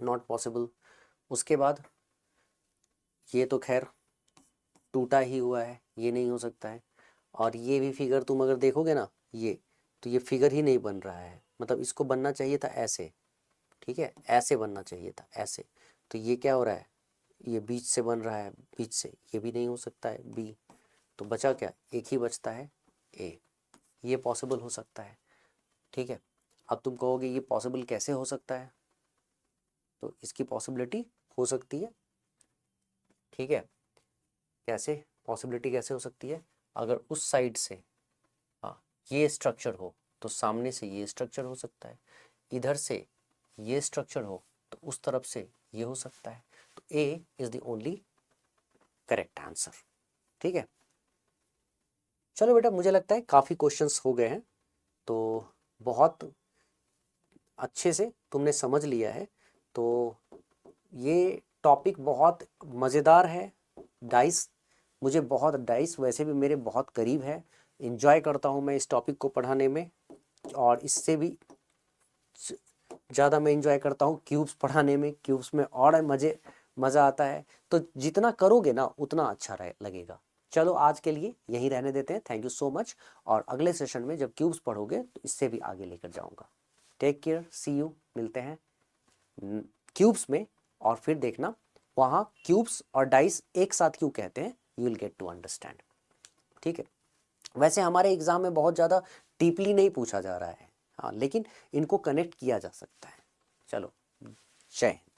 नॉट पॉसिबल। उसके बाद ये तो खैर टूटा ही हुआ है, ये नहीं हो सकता है। और ये भी फिगर तुम अगर देखोगे ना, ये तो ये फिगर ही नहीं बन रहा है, मतलब इसको बनना चाहिए था ऐसे। ठीक है, ऐसे बनना चाहिए था, ऐसे। तो ये क्या हो रहा है, ये बीच से बन रहा है, बीच से, ये भी नहीं हो सकता है, बी। तो बचा क्या, एक ही बचता है, ए। ये पॉसिबल हो सकता है। ठीक है, अब तुम कहोगे ये पॉसिबल कैसे हो सकता है, तो इसकी पॉसिबिलिटी हो सकती है। ठीक है, कैसे पॉसिबिलिटी कैसे हो सकती है, अगर उस साइड से, हाँ, ये स्ट्रक्चर हो तो सामने से ये स्ट्रक्चर हो सकता है, इधर से ये स्ट्रक्चर हो तो उस तरफ से ये हो सकता है। तो A is the only correct answer. ठीक है, चलो बेटा, मुझे लगता है काफ़ी क्वेश्चंस हो गए हैं, तो बहुत अच्छे से तुमने समझ लिया है। तो ये टॉपिक बहुत मज़ेदार है, डाइस। मुझे बहुत, डाइस वैसे भी मेरे बहुत करीब है, इंजॉय करता हूँ मैं इस टॉपिक को पढ़ाने में। और इससे भी ज़्यादा मैं इंजॉय करता हूँ क्यूब्स पढ़ाने में, क्यूब्स में और मज़ा आता है। तो जितना करोगे ना उतना अच्छा लगेगा। चलो आज के लिए यहीं रहने देते हैं, थैंक यू सो मच। और अगले सेशन में जब क्यूब्स पढ़ोगे तो इससे भी आगे लेकर जाऊँगा। टेक केयर, सी यू, मिलते हैं क्यूब्स में। और फिर देखना वहाँ क्यूब्स और डाइस एक साथ क्यों कहते हैं, you will get to understand. ठीक है, वैसे हमारे एग्जाम में बहुत ज़्यादा डीपली नहीं पूछा जा रहा है, हाँ, लेकिन इनको कनेक्ट किया जा सकता है। चलो, जय हिंद।